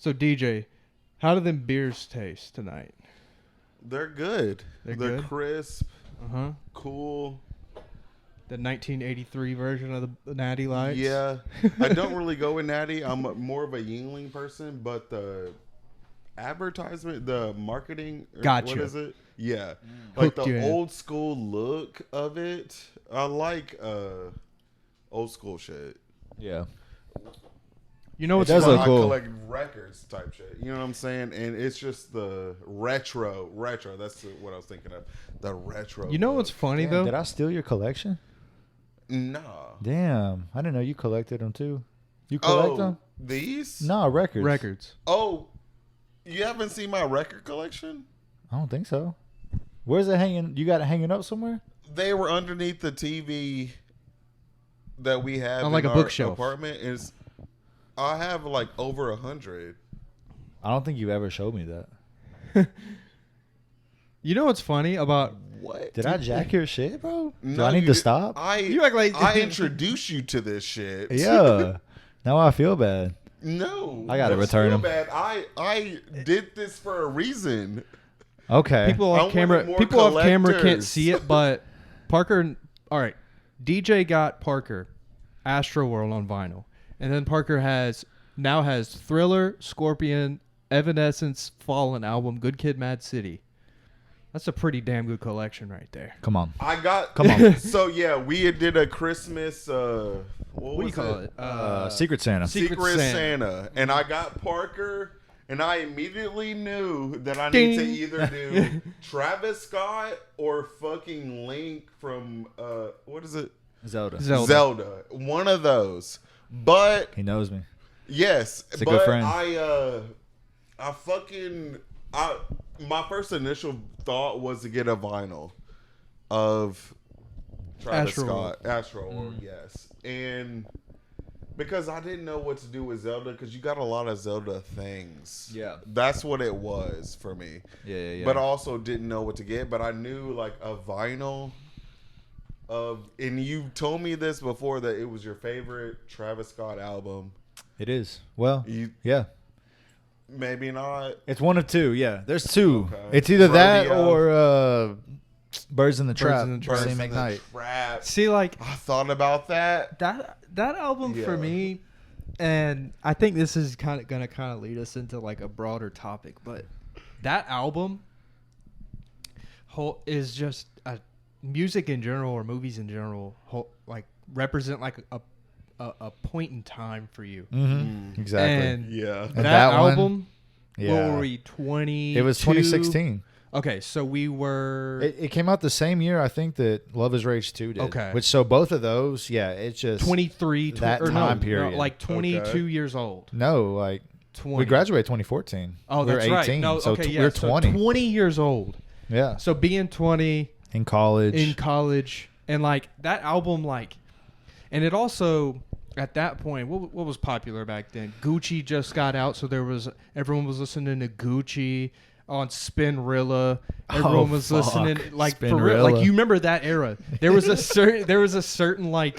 So DJ, how do them beers taste tonight? They're good. They're They're good? crisp, Uh-huh. cool. The 1983 version of the Natty Lights? Yeah. I don't really go with Natty. I'm more of a Yingling person, but the advertisement, the marketing, Gotcha. what is it? Yeah. Like Hooked you the in. old school look of it. I like old school shit. Yeah. You know what's does funny? look cool. I collect records type shit. You know what I'm saying? And it's just the retro. That's what I was thinking of. The retro. You know look. what's funny, Damn, though? did I steal your collection? Nah. Damn. I didn't know you collected them, too. You collect them? These? No, records. Records. Oh, you haven't seen my record collection? I don't think so. Where's it hanging? You got it hanging up somewhere? They were underneath the TV that we have On like in a our bookshelf. apartment. I have like over 100. I don't think you ever showed me that. You know what's funny about... What? Did I jack your shit, bro? Do No, I need you to did- stop? You act like- I introduced you to this shit. Yeah. Now I feel bad. No. I gotta don't return feel them. Bad. I did this for a reason. Okay. People off I camera, wanted more people off camera can't collectors. see it, but Parker. All right, DJ got Parker, Astro World on vinyl, and then Parker now has Thriller, Scorpion, Evanescence, Fallen album, Good Kid, Mad City. That's a pretty damn good collection right there. Come on. Come on. So yeah, we did a Christmas. What do you was call it? Secret Santa. Secret Santa, and I got Parker. And I immediately knew that I need to either do Travis Scott or fucking Link from what is it? Zelda. One of those. But He knows me. yes, He's a but good friend. my first initial thought was to get a vinyl of Travis Astro Scott, Astro, yes, and. Because I didn't know what to do with Zelda, because you got a lot of Zelda things. Yeah. That's what it was for me. Yeah. But I also didn't know what to get. But I knew like a vinyl and you told me this before, that it was your favorite Travis Scott album. It is. Well, You yeah. maybe not. It's one of two. Yeah. There's two. Okay. It's either that Rodeo. or Birds in the Trap. in the Trap. Same Birds in the McKnight. Trap. See, like I thought about that. that album for Yeah. me, and I think this is gonna lead us into like a broader topic, but that album is just music in general or movies in general like represent like a point in time for you. Mm-hmm. Exactly. And Yeah. And that one, album, yeah. what were we, 20? It was 2016. Okay, so we were It came out the same year, I think, that Love is Rage 2 did. Okay. Which, so both of those, yeah, it's just 23, that or time no, period. like 22 Okay. years old. No, like 20. we graduated 2014. Oh, we were that's 18, right. No, so okay, yeah, we're so 20. 20 years old. Yeah. So being 20 In college. in college, and like that album, like, and it also at that point, what was popular back then? Gucci just got out, so everyone was listening to Gucci on Spinrilla. Everyone was listening, like for real, like you remember that era. There was a certain like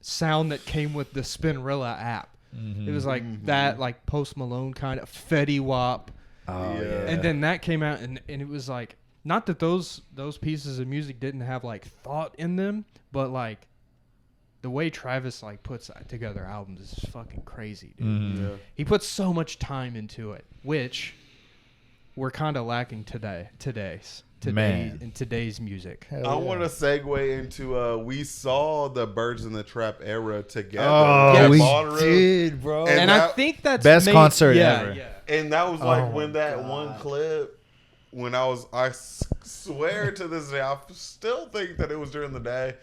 sound that came with the Spinrilla app. Mm-hmm. It was like that, like Post Malone kind of Fetty Wap. Oh, Yeah. yeah. And then that came out, and it was like, not that those pieces of music didn't have like thought in them, but like the way Travis like puts together albums is fucking crazy, dude. Mhm. Yeah. He puts so much time into it, which we're kind of lacking Man. in today's music. Hell I yeah. want to segue into we saw the Birds in the Trap era together. Oh, Yes. we Bonnaroo. did, bro. And And I that- think that's Best concert yeah, ever. Yeah. And that was like Oh when my that God. one clip, when I swear to this day, I still think that it was during the day.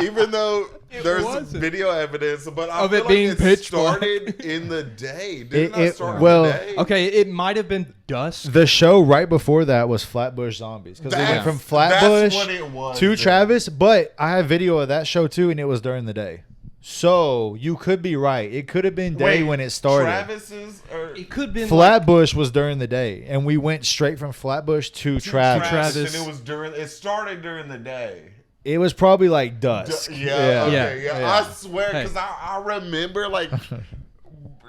Even though there's wasn't. video evidence, but I Of feel it like being it pitch black. started in the day. Didn't It- it start well, in the day? Okay, it might have been dusk. The show right before that was Flatbush Zombies, because they went That's- from that's Flatbush what it was, to then. Travis. But I have video of that show too, and it was during the day. So you could be right. It could have been day Wait, when it started. Travis's or It could have been Flatbush was during the day, and we went straight from Flatbush to Travis. Travis. and it started during the day. It was probably like dusk. Yeah, okay, Yeah. yeah. Yeah. I swear, Hey. because I remember like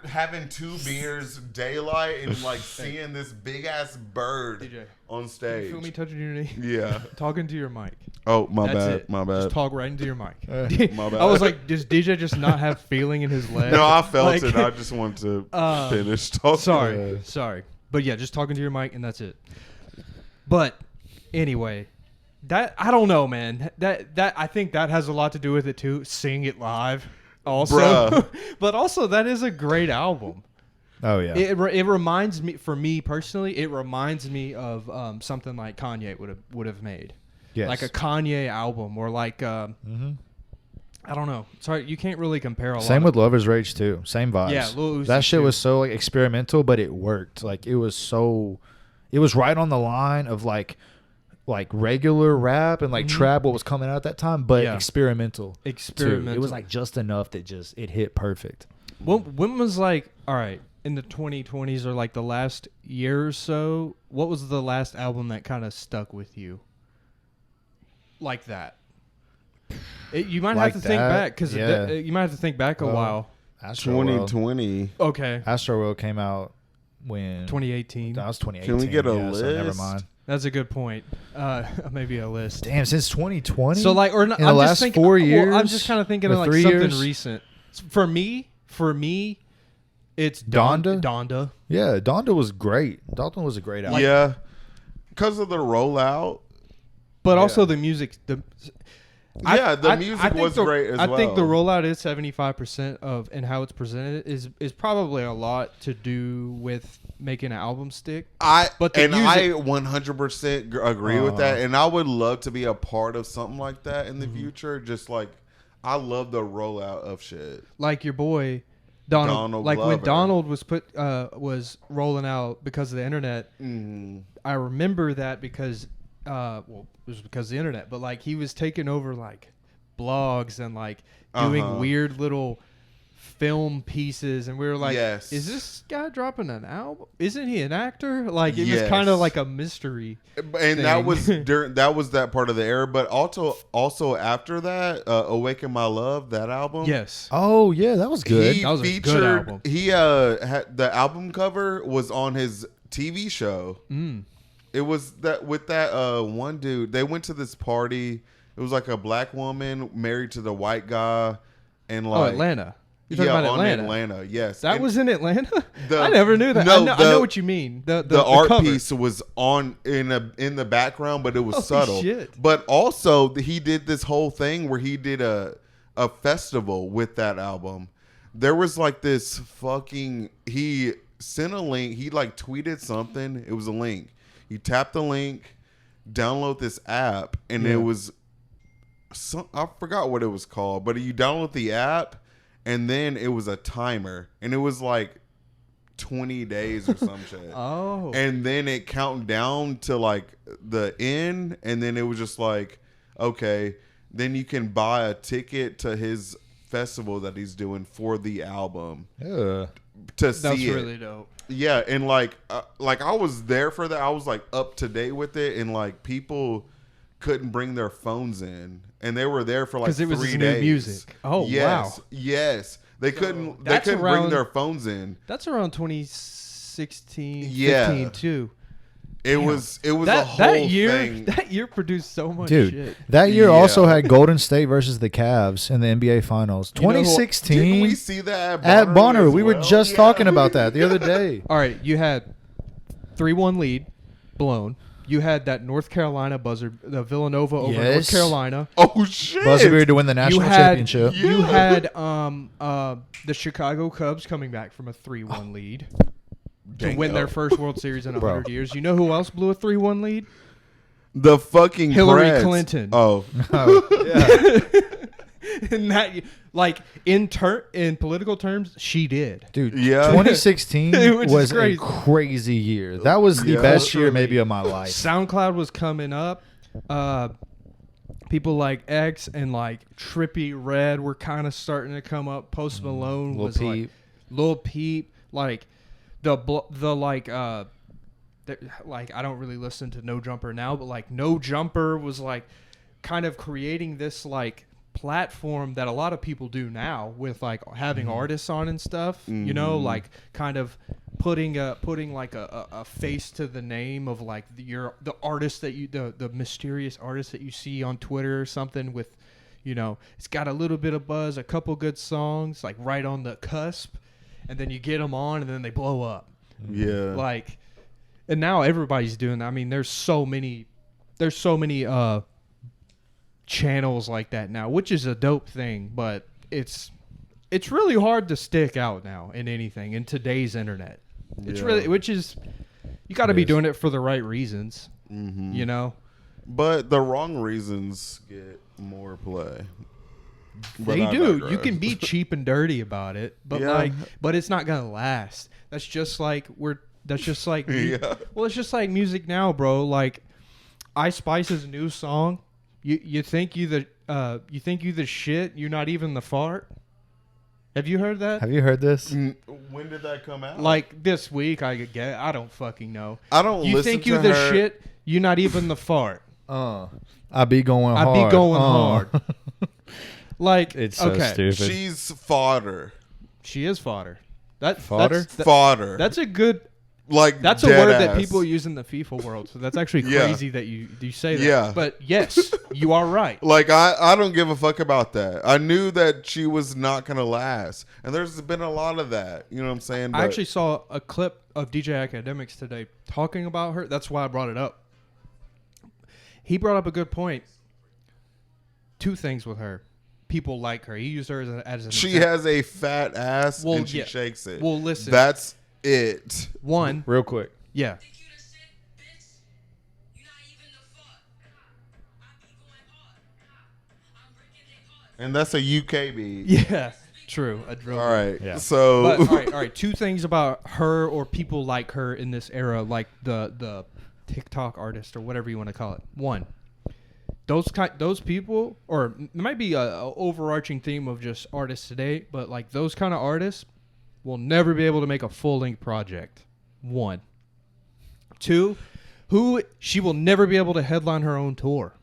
having 2 beers, daylight, and like seeing this big ass bird DJ, on stage. You feel me touching your knee? Yeah. Talking to your mic. Oh, my That's bad. it. My bad. Just talk right into your mic. My bad. I was like, does DJ just not have feeling in his leg? No, I felt Like, it. I just wanted to finish talking. Sorry. But yeah, just talking to your mic and that's it. But anyway, that I don't know, man. That I think that has a lot to do with it too. Seeing it live, also. But also, that is a great album. Oh yeah. It reminds me, for me personally, it reminds me of something like Kanye would have made. Yes. Like a Kanye album, or like I don't know. Sorry, you can't really compare a lot. Same with Lover's Rage too. Same vibes. Yeah, Lil Uzi that shit too. was so like experimental, but it worked. Like it was right on the line of like regular rap and like trap, what was coming out at that time, but experimental. Too. It was like just enough that it hit perfect. When was like, all right, in the 2020s or like the last year or so, what was the last album that kind of stuck with you? Like that. You might Like have to think that? back, because Yeah. you might have to think back a while. Astroworld. 2020. Okay. Astroworld came out when 2018. that was 2018. Can we get a So never list? mind. That's a good point. Maybe a list. Damn, since 2020. So like, or not, in the I'm last just thinking, 4 years. Well, I'm just kind of thinking or of like 3 something years? recent. For me, it's Donda? Donda. Yeah, Donda was great. Donda was a great album. Yeah. Because of the rollout. But also the music. The music was great as well. I think the rollout is 75% of, and how it's presented is probably a lot to do with making an album stick. I But the music- I 100% agree with that, and I would love to be a part of something like that in the future. Just like, I love the rollout of shit. Like your boy Donald. Like when Glover. Donald was rolling out because of the internet. I remember that because it was because of the internet, but like he was taking over like blogs and like doing weird little film pieces, and we were like, Yes. is this guy dropping an album? Isn't he an actor? Like it was Yes. kind of like a mystery. And that was that part of the era, but also after that, "Awaken My Love," that album. Yes. Oh yeah, that was good. He That was a featured. good album. He had the album cover was on his TV show. It was that with that one dude. They went to this party. It was like a black woman married to the white guy, and like Atlanta. You're talking about on Atlanta. Yes, That And was in Atlanta. the- I never knew that. no, I know what you mean. The art cover. piece was on in the background, but it was Holy subtle. shit. But also, he did this whole thing where he did a festival with that album. There was like this fucking. He sent a link. He like tweeted something. It was a link. You tap the link, download this app, and it was. I forgot what it was called, but you download the app, and then it was a timer, and it was like 20 days or some shit. Oh. And then it counted down to like the end, and then it was just like, okay, then you can buy a ticket to his festival that he's doing for the album Yeah. to see That's it. really dope. Yeah, and like I was there for that. I was like up to date with it, and like people couldn't bring their phones in, and they were there for like 'Cause it was 3 his days. new music. Oh, yes, wow. Yes, they couldn't. They that's couldn't bring around- their phones in. That's around 2016, Yeah. 15 too. It was a That whole year, thing. that year produced so much Dude, shit. that year Yeah. also had Golden State versus the Cavs in the NBA Finals. You know who- Didn't 2016 we see that at Bonnaroo. as We were well? just Yeah. talking about that the other day. All right, you had 3-1 lead blown. You had that North Carolina buzzer, the Villanova over North Yes. Carolina. Oh shit! Buzzer beater to win the You national had championship. you had the Chicago Cubs coming back from a 3-1 lead to win their first World Series in 100 years. You know who else blew a 3-1 lead? The fucking Hillary Preds. Clinton. Oh, And that, like in political terms, she did. Dude, Yeah. 2016 Which is was a crazy. crazy year. That was the Yeah. best year Literally. maybe of my life. SoundCloud was coming up. People like X and like Trippie Redd were kind of starting to come up. Post Malone Lil was like Peep. Lil Peep, like the like I don't really listen to No Jumper now, but like No Jumper was like kind of creating this like platform that a lot of people do now with like having artists on and stuff, you know, like kind of putting like a face to the name of like the artist that you the mysterious artist that you see on Twitter or something with, you know, it's got a little bit of buzz, a couple good songs, like right on the cusp, and then you get them on and then they blow up. Yeah. Like, and now everybody's doing that. I mean, there's so many channels like that now, which is a dope thing, but it's really hard to stick out now in anything in today's internet. It's really, which is, you got to be doing it for the right reasons, you know? But the wrong reasons get more play. But They do. You can be cheap and dirty about it, but but it's not going to last. That's just like well, it's just like music now, bro. Like Ice Spice's new song, you think you the shit, you're not even the fart. Have you heard that? Have you heard this? When did that come out? Like this week, I don't fucking know. I don't listen to her. You think you the shit, you're not even the fart. I be going hard. I be going hard. Like, it's so stupid. She's fodder. She is fodder. That fodder? Fodder. That's a good... Like that's a word that people use in the FIFA world, so that's actually crazy that you say that. Yeah. But yes, you are right. Like I don't give a fuck about that. I knew that she was not gonna last, and there's been a lot of that. You know what I'm saying? I actually saw a clip of DJ Academics today talking about her. That's why I brought it up. He brought up a good point. Two things with her. People like her. He used her as an she example. has a fat ass and she shakes it. Well, listen. That's it. One. Real quick. Yeah. And that's a UK beat. Yeah. True. A drill. All right. Yeah. So. But, all right. Two things about her or people like her in this era, like the TikTok artist or whatever you want to call it. One. Those people, or it might be a overarching theme of just artists today, but like those kind of artists will never be able to make a full-length project. One. Two, she will never be able to headline her own tour.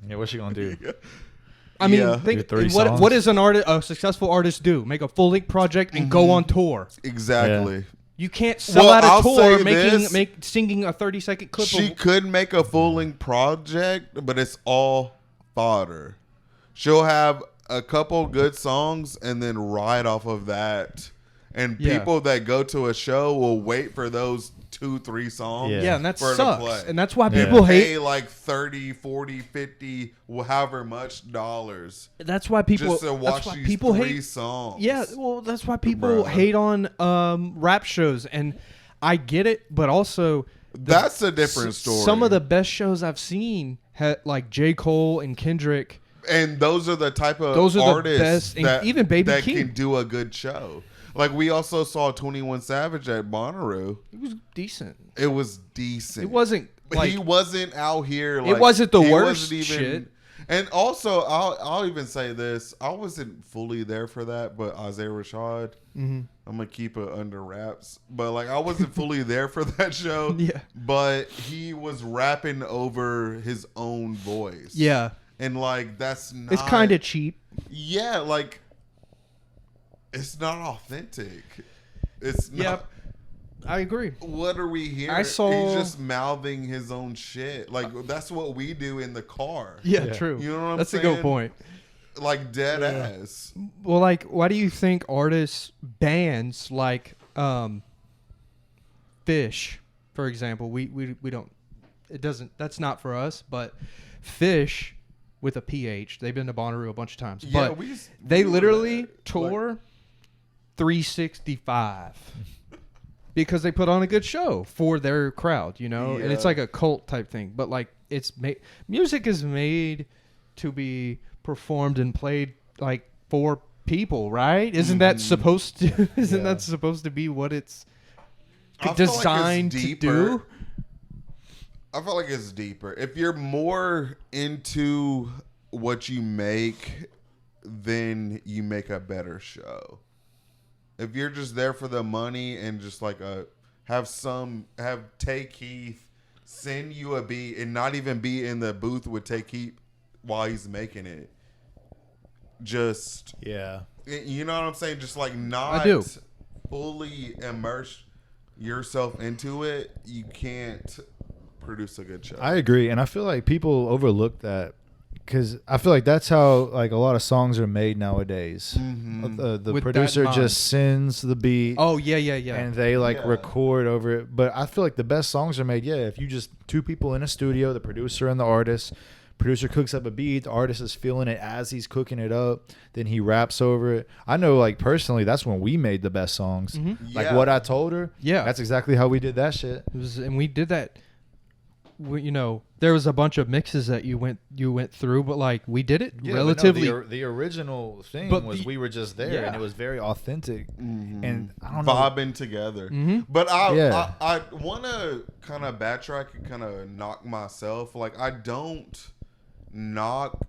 Yeah, what's she gonna do? I mean, think what does a successful artist do? Make a full-length project and go on tour. Exactly. Yeah. You can't sell out a tour singing a 30-second clip. She could make a full-length project, but it's all fodder. She'll have a couple good songs and then ride off of that. And people that go to a show will wait for those 2-3 songs. Yeah, and that for sucks. To play. And that's why people hate. Pay like 30, 40, 50, however much dollars. That's why people just to watch these people 3 hate songs. Yeah, well, that's why people hate on rap shows, and I get it, but also that's a different story. Some of the best shows I've seen had like J. Cole and Kendrick, and those are the type of artists that even Baby that King can do a good show. Like, we also saw 21 Savage at Bonnaroo. It was decent. It was decent. It wasn't like... He wasn't out here like... It wasn't the worst shit. And also, I'll even say this. I wasn't fully there for that, but Isaiah Rashad, I'm going to keep it under wraps. But, like, I wasn't fully there for that show. Yeah. But he was rapping over his own voice. Yeah. And, like, that's not... It's kind of cheap. Yeah, like... It's not authentic. It's not. Yep. I agree. What are we hearing? He's just mouthing his own shit. Like, that's what we do in the car. Yeah, true. You know what I'm saying? That's a good point. Like, dead ass. Well, like, why do you think bands like Fish, for example, we don't, it doesn't, that's not for us, but Fish with a PH, they've been to Bonnaroo a bunch of times. Yeah, but they literally tour 365 because they put on a good show for their crowd, you know, and it's like a cult type thing. But like, music is made to be performed and played like for people, right? Isn't that supposed to? Isn't that supposed to be what it's designed to do? I feel like it's deeper. If you're more into what you make, then you make a better show. If you're just there for the money and just like have Tay Keith send you a beat and not even be in the booth with Tay Keith while he's making it. Just Yeah. you know what I'm saying? Just like not I do. fully immerse yourself into it. You can't produce a good show. I agree, and I feel like people overlook that because I feel like that's how like a lot of songs are made nowadays. The With producer that in mind. just sends the beat. Oh yeah. And they like Yeah. record over it. But I feel like the best songs are made, if you just two people in a studio, the producer and the artist. Producer cooks up a beat, the artist is feeling it as he's cooking it up, then he raps over it. I know, like, personally, that's when we made the best songs. Like, Yeah. What I Told Her, Yeah. that's exactly how we did that shit. And we did that. There was a bunch of mixes that you went through, but like we did it Yeah, relatively. but no, the original thing But was we were just there, yeah. and it was very authentic. And I don't Vibing together. Mhm. But Yeah. I want to kind of backtrack and kind of knock myself. Like, I don't knock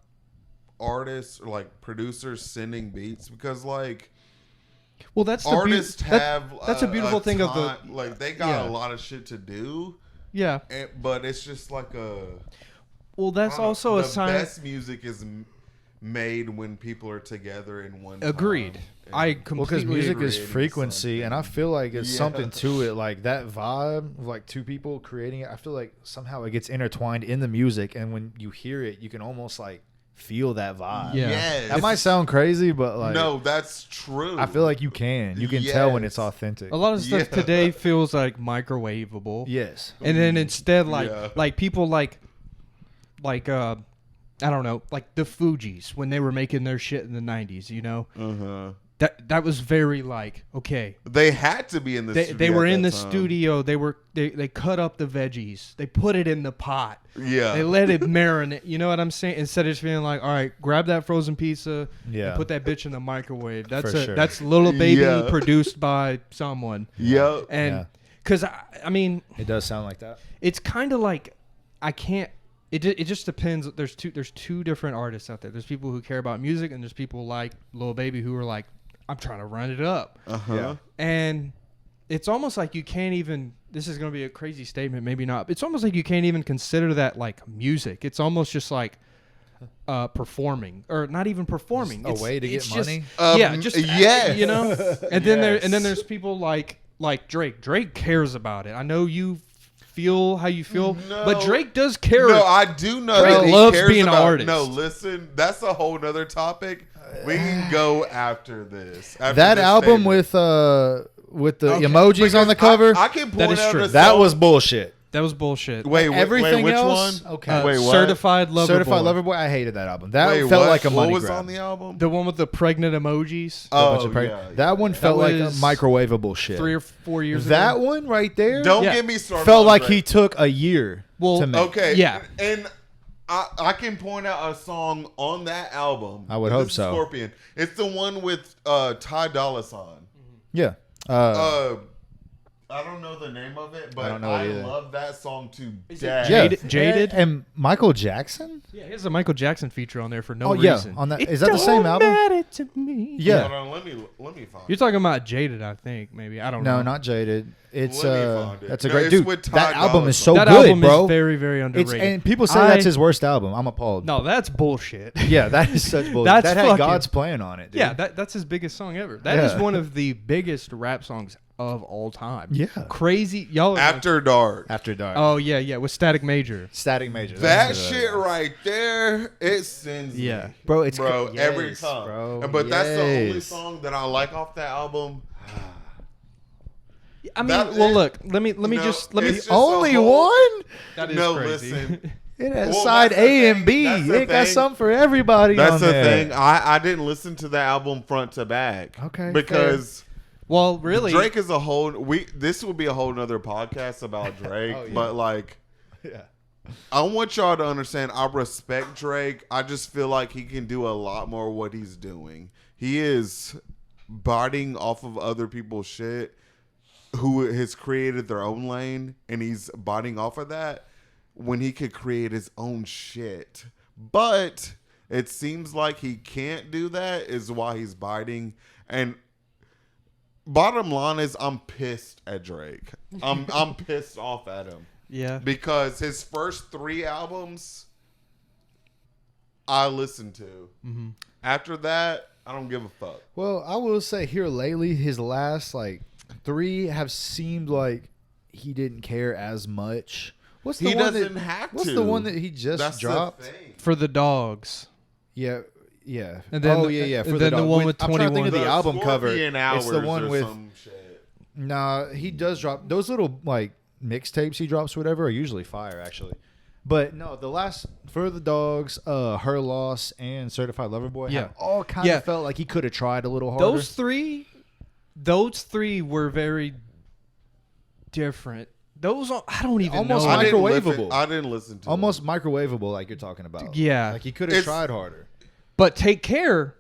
artists or like producers sending beats because like well, that's the artists have that's a beautiful thing of the like they got Yeah. a lot of shit to do, yeah. but it's just like Well, that's also a the sign. best music is made when people are together in one time. Agreed. I completely because music agree. is creating frequency, and I feel like it's Yeah. something to it. Like that vibe of like two people creating it, I feel like somehow it gets intertwined in the music, and when you hear it, you can almost like feel that vibe. Yeah. Yes. That might sound crazy, but like No, that's true. I feel like you can tell when it's Yes. authentic. A lot of stuff Yeah. today feels like microwavable. Yes. And then instead, Yeah. like people like I don't know, like the Fugees when they were making their shit in the 90s, that was very like, okay, They had to be in the they studio were at in the that time. studio, they cut up the veggies, they put it in the pot, Yeah. they let it marinate, you know what I'm saying, instead of just being like, all right, grab that frozen pizza Yeah. and put that bitch in the microwave. That's For sure. that's Little Baby Yeah. produced by someone. Yep. And Yeah. because I mean, It does sound like that. it's kind of like I can't. It just depends. There's two different artists out there. There's people who care about music, and there's people like Lil Baby who are like, I'm trying to run it up. Uh-huh. And it's almost like you can't even. This is going to be a crazy statement, maybe not. It's almost like you can't even consider that like music. It's almost just like performing, or not even performing. A way to get it's just- money? Yeah, just yes. you know. And then Yes. there's people like Drake. Drake cares about it. I know you feel how you feel, but No. Drake does care. No, I do know Drake that he loves cares being an about, artist. No, listen, that's a whole nother topic. We can go after this. After That this album statement. with the Okay, emojis on the because cover, I can That point is out true. a that song- was bullshit. That was bullshit. Wait, Everything which else, one? okay. Wait, what? Certified Lover Certified Boy. Lover Boy, I hated that album. That Wait, felt what? like a money What was grab. on the album? The one with the pregnant emojis. Bunch of Oh, preg- yeah. That one felt like a was microwavable shit. 3 or 4 years That ago. one right there Don't Yeah. get me started. felt on like Drake. he took a year Well, to make. Okay. Yeah. And I can point out a song on that album. I would This hope is so. Scorpion. It's the one with Ty Dolla $ign. Yeah. I don't know the name of it, but I don't know it I either. love that song to Is it death. Yeah. Jaded? And Michael Jackson? Yeah, he has a Michael Jackson feature on there for no Oh, yeah, reason. on that- It is that the same don't album? matter to me. Yeah. Hold on, let me find You're it. talking about Jaded, I think. Maybe I don't know. No, not Jaded. It's Let me find it. that's a No, great it's dude. with Ty That album Dolla is so that good, album bro. is very, very It's underrated. and people say that's his worst album. I'm appalled. No, that's bullshit. Yeah, that is such bullshit. That's that had fucking- God's plan on it, dude. Yeah, that's his biggest song ever. That is Yeah. one of the biggest rap songs of all time. Yeah. Crazy. Y'all. After Dark. After Dark. Oh yeah, with Static Major. Static Major. That That's shit right there, it sends Yeah. me. Bro, it's bro, yes, every time. bro, But that's the only yes. song that I like off that album. I mean, That- well, look. Let me No, just let me. it's just Only a whole- one? That is No, crazy. listen. It has Well, side that's the A and thing. B. That's the It got thing. something for everybody That's on the there. thing. I didn't listen to the album front to back. Okay, Because Well, really, Drake is a whole this would be a whole nother podcast about Drake. Oh, yeah. But like Yeah. I want y'all to understand I respect Drake. I just feel like he can do a lot more what he's doing. He is biting off of other people's shit who has created their own lane, and he's biting off of that when he could create his own shit. But it seems like he can't do that is why he's biting. And bottom line is I'm pissed at Drake. I'm pissed off at him. yeah. Because his first 3 albums I listen to. Mm-hmm. After that, I don't give a fuck. Well, I will say here lately, his last like 3 have seemed like he didn't care as much. What's the He one doesn't that, have What's to. the one that he just That's dropped? the thing. For the dogs. Yeah, yeah. And then For and then the dog. one with I'm trying to think 21. of the album cover. Scorpion It's the Hours one or with. some shit. Nah, he does drop those little like mixtapes he drops, or whatever, are usually fire actually. But no, the last For the Dogs, Her Loss, and Certified Lover Boy have all kind of felt like he could have tried a little harder. Those three were very different. Those are, I don't even Almost know. microwavable. I didn't listen to Almost them. microwavable, like you're talking about. Yeah. Like he could have tried harder. But Take Care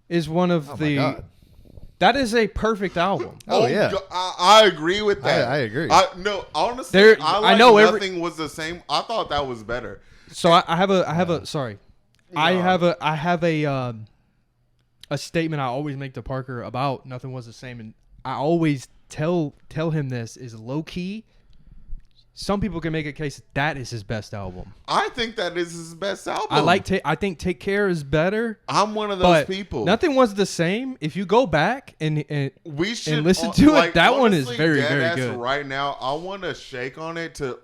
is one of Oh the. my God. That is a perfect album. Oh, yeah. I agree with that. I agree. No, honestly, I know nothing was the same. I thought that was better. So I have a sorry. No. I have a statement I always make to Parker about Nothing Was the Same, and I always tell him this is low key. Some people can make a case that is his best album. I think that is his best album. I think Take Care is better. I'm one of those people. Nothing Was the Same. If you go back and we should listen to like, it, that one is honestly, very, dead very ass good. Right now, I want to shake on it to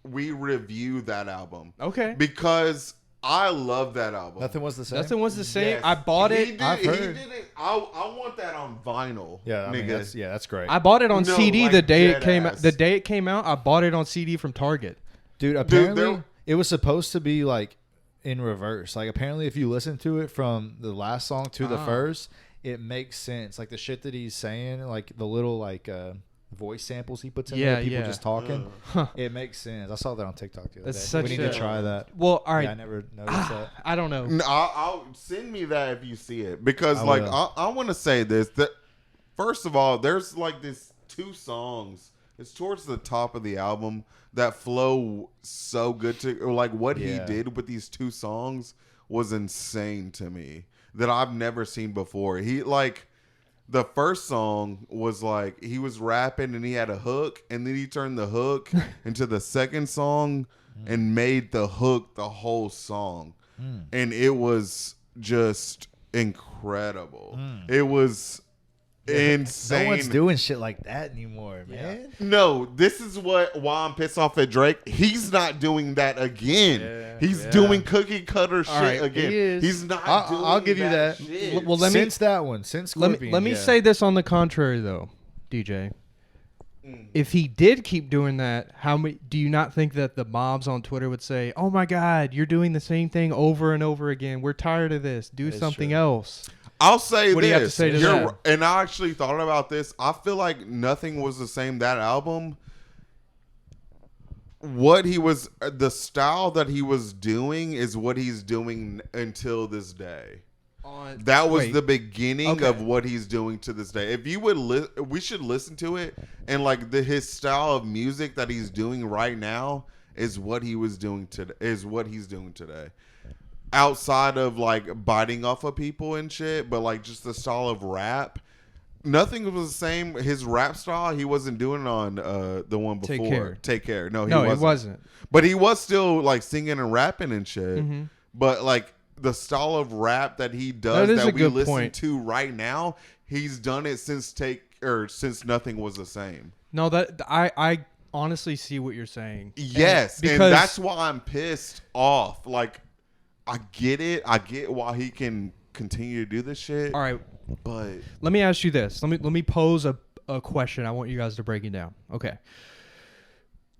we review that album. Okay. Because I love that album. Nothing Was the Same. Nothing Was the Same. Yes. I bought He it. did, I've heard. He did it. I want that on vinyl. Yeah, I mean, nigga. that's great. I bought it on No, CD like the day dead it came. ass. The day it came out, I bought it on CD from Target. Dude, apparently there- it was supposed to be like in reverse. Like apparently if you listen to it from the last song to the first, it makes sense. Like the shit that he's saying, like the little like voice samples he puts in there, people just talking. It makes sense. I saw that on TikTok the other That's day. We such need a- to try that. Well, all right. Yeah, I never noticed that. I don't know. No, I'll send me that if you see it because I like will. I want to say this that first of all, there's like this 2 songs. It's towards the top of the album that flow so good to or like what he did with these 2 songs was insane to me that I've never seen before. He like the first song was like he was rapping and he had a hook and then he turned the hook into the second song and made the hook the whole song. And it was just incredible. It was insane. No one's doing shit like that anymore, man. No, this is why I'm pissed off at Drake. He's not doing that again. He's doing cookie cutter shit right, again. he is. He's not doing I'll give you that. shit. Well, Since Scorpion. let me say this on the contrary though, DJ. If he did keep doing that, how many do you not think that the mobs on Twitter would say, "Oh my God, you're doing the same thing over and over again. We're tired of this. Do something else." I'll say What this. do you have to say to that? And I actually thought about this. I feel like Nothing Was the Same. That album, what he was, the style that he was doing is what he's doing until this day. That was the beginning of what he's doing to this day. If you would, we should listen to it. And like his style of music that he's doing right now is what he was doing today. Is what he's doing today. Outside of like biting off of people and shit, but like just the style of rap, Nothing was the same. His rap style, he wasn't doing it on the one before. Take Care. No, he wasn't. But he was still like singing and rapping and shit. Mm-hmm. But like the style of rap that he does that we listen to right now, he's done it since Nothing Was the Same. No, that I honestly see what you're saying. Yes, and that's why I'm pissed off. Like, I get it. I get why he can continue to do this shit. All right, but let me ask you this. Let me pose a question. I want you guys to break it down. Okay.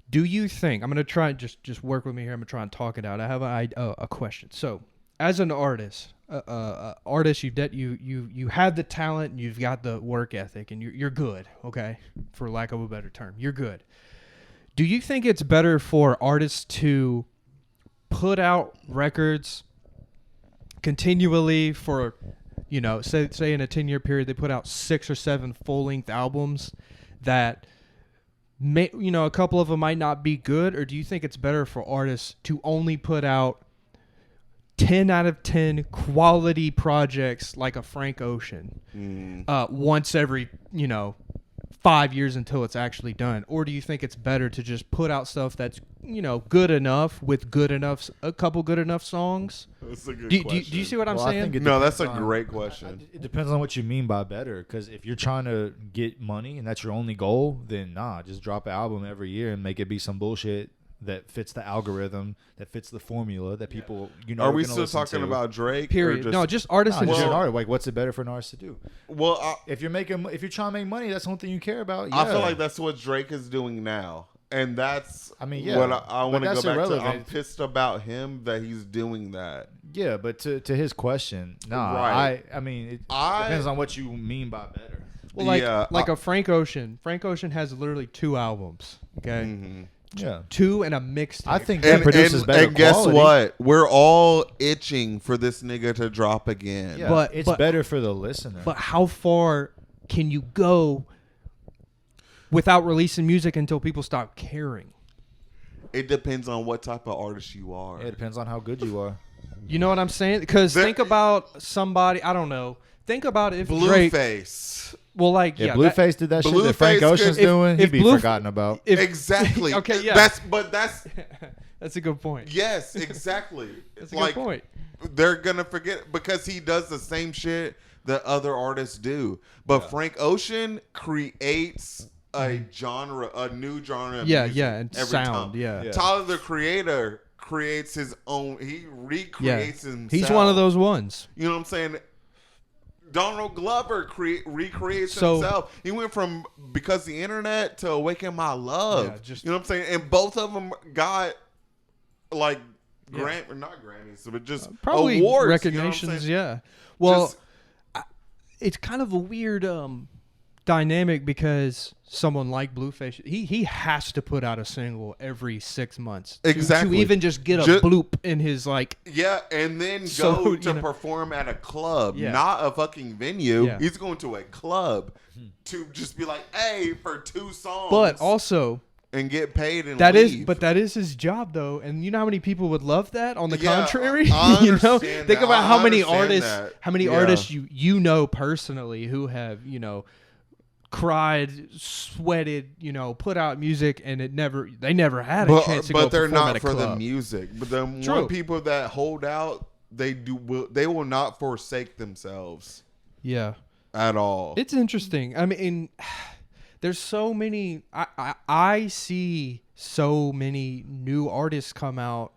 Do you think I'm gonna try just work with me here? I'm gonna try and talk it out. I have a question. So, as an artist, you have the talent and you've got the work ethic and you're good. Okay, for lack of a better term, you're good. Do you think it's better for artists to put out records continually for, say in a 10-year period, they put out 6 or 7 full-length albums that may, a couple of them might not be good? Or do you think it's better for artists to only put out 10 out of 10 quality projects like a Frank Ocean once every, 5 years until it's actually done? Or do you think it's better to just put out stuff that's, good enough with a couple good enough songs? That's a good Do question. you see what I'm saying? No, that's a great question. It depends on what you mean by better. Because if you're trying to get money and that's your only goal, then just drop an album every year and make it be some bullshit that fits the algorithm, that fits the formula that people, Are we still talking about Drake? Period. Just artists in general. Like, what's it better for an artist to do? Well, if you're trying to make money, that's the only thing you care about. I feel like that's what Drake is doing now. And that's what I want to go back irrelevant. to. I'm pissed about him that he's doing that. Yeah, but to his question, right. I mean, it depends on what you mean by better. Well, a Frank Ocean. Frank Ocean has literally 2 albums. Okay. Mm-hmm. Yeah, 2 and a mixtape. I think that produces better And guess quality. what? We're all itching for this nigga to drop again. Yeah, but it's better for the listener. But how far can you go without releasing music until people stop caring? It depends on what type of artist you are. It depends on how good you are. You know what I'm saying? Because think about somebody. I don't know. Think about if Drake. Blueface. Well, Blueface did that shit that Frank Blueface Ocean's doing. He'd be forgotten about. Exactly. Okay, yeah. That's that's a good point. Yes, exactly. That's a good point. They're gonna forget because he does the same shit that other artists do. But Frank Ocean creates a genre, a new genre of music and every sound. time. Yeah. Tyler the Creator creates his own. He recreates himself. He's one of those ones. You know what I'm saying? Donald Glover recreates himself. He went from Because the Internet to Awaken My Love. Yeah, you know what I'm saying? And both of them got not Grammys, but just probably awards, recognitions. Well, it's kind of a weird dynamic because someone like Blueface, he has to put out a single every 6 months to even just get a bloop in his and then go to perform at a club, not a fucking venue. He's going to a club to just be like, hey, for 2 songs, but also and get paid and that leave. That is his job though, and you know how many people would love that. On the contrary, think about how many artists you know personally who have cried, sweated, put out music, and they never had a chance to go perform at a club. But they're not for the music. But the one people that hold out, they will not forsake themselves. Yeah, at all. It's interesting. I mean, there's so many. I see so many new artists come out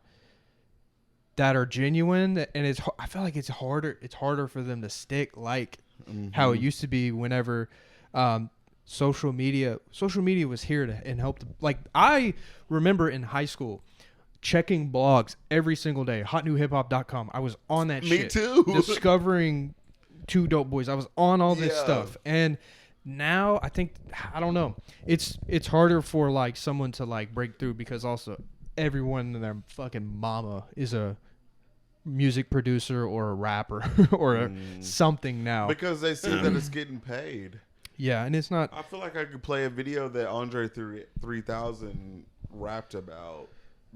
that are genuine, and I feel like it's harder. It's harder for them to stick how it used to be whenever. Social media was here and helped. I remember in high school checking blogs every single day, hotnewhiphop.com. I was on that shit. Me too. Discovering 2 Dope Boys. I was on all this stuff. And now I don't know. It's harder for someone to break through because also everyone and their fucking mama is a music producer or a rapper or something now. Because they see that it's getting paid. Yeah, and it's not. I feel like I could play a video that Andre 3000 rapped about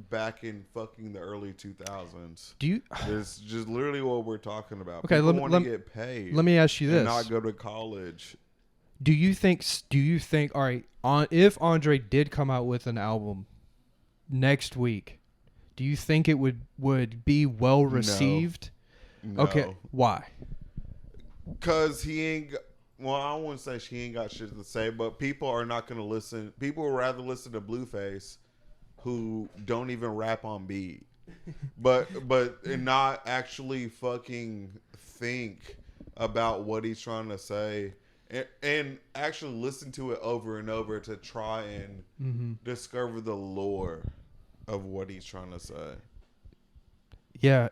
back in fucking the early 2000s. It's just literally what we're talking about. Okay, People want to get paid. Let me ask you this: and not go to college. Do you think? All right, if Andre did come out with an album next week, do you think it would be well received? No. Okay, why? Because he ain't. Well, I wouldn't say she ain't got shit to say, but people are not going to listen. People would rather listen to Blueface, who don't even rap on beat, but and not actually fucking think about what he's trying to say, and actually listen to it over and over to try and discover the lore of what he's trying to say. Yeah,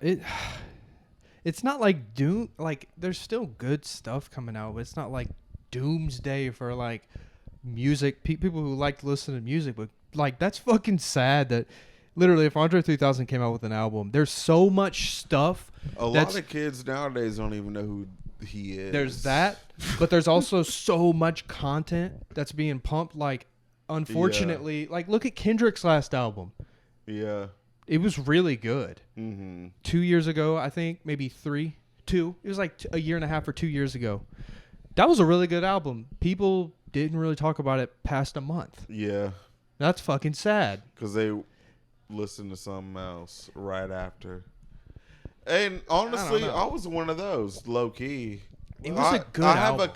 it's not like doom. There's still good stuff coming out, but it's not like doomsday for music. People who like to listen to music, but that's fucking sad that literally if Andre 3000 came out with an album, there's so much stuff. A lot of kids nowadays don't even know who he is. There's that, but there's also so much content that's being pumped. Unfortunately, look at Kendrick's last album. Yeah. It was really good. 2 years ago, I think, maybe 2. It was a year and a half or 2 years ago. That was a really good album. People didn't really talk about it past a month. Yeah. That's fucking sad. Because they listened to something else right after. And honestly, I was one of those, low key. It was a good album.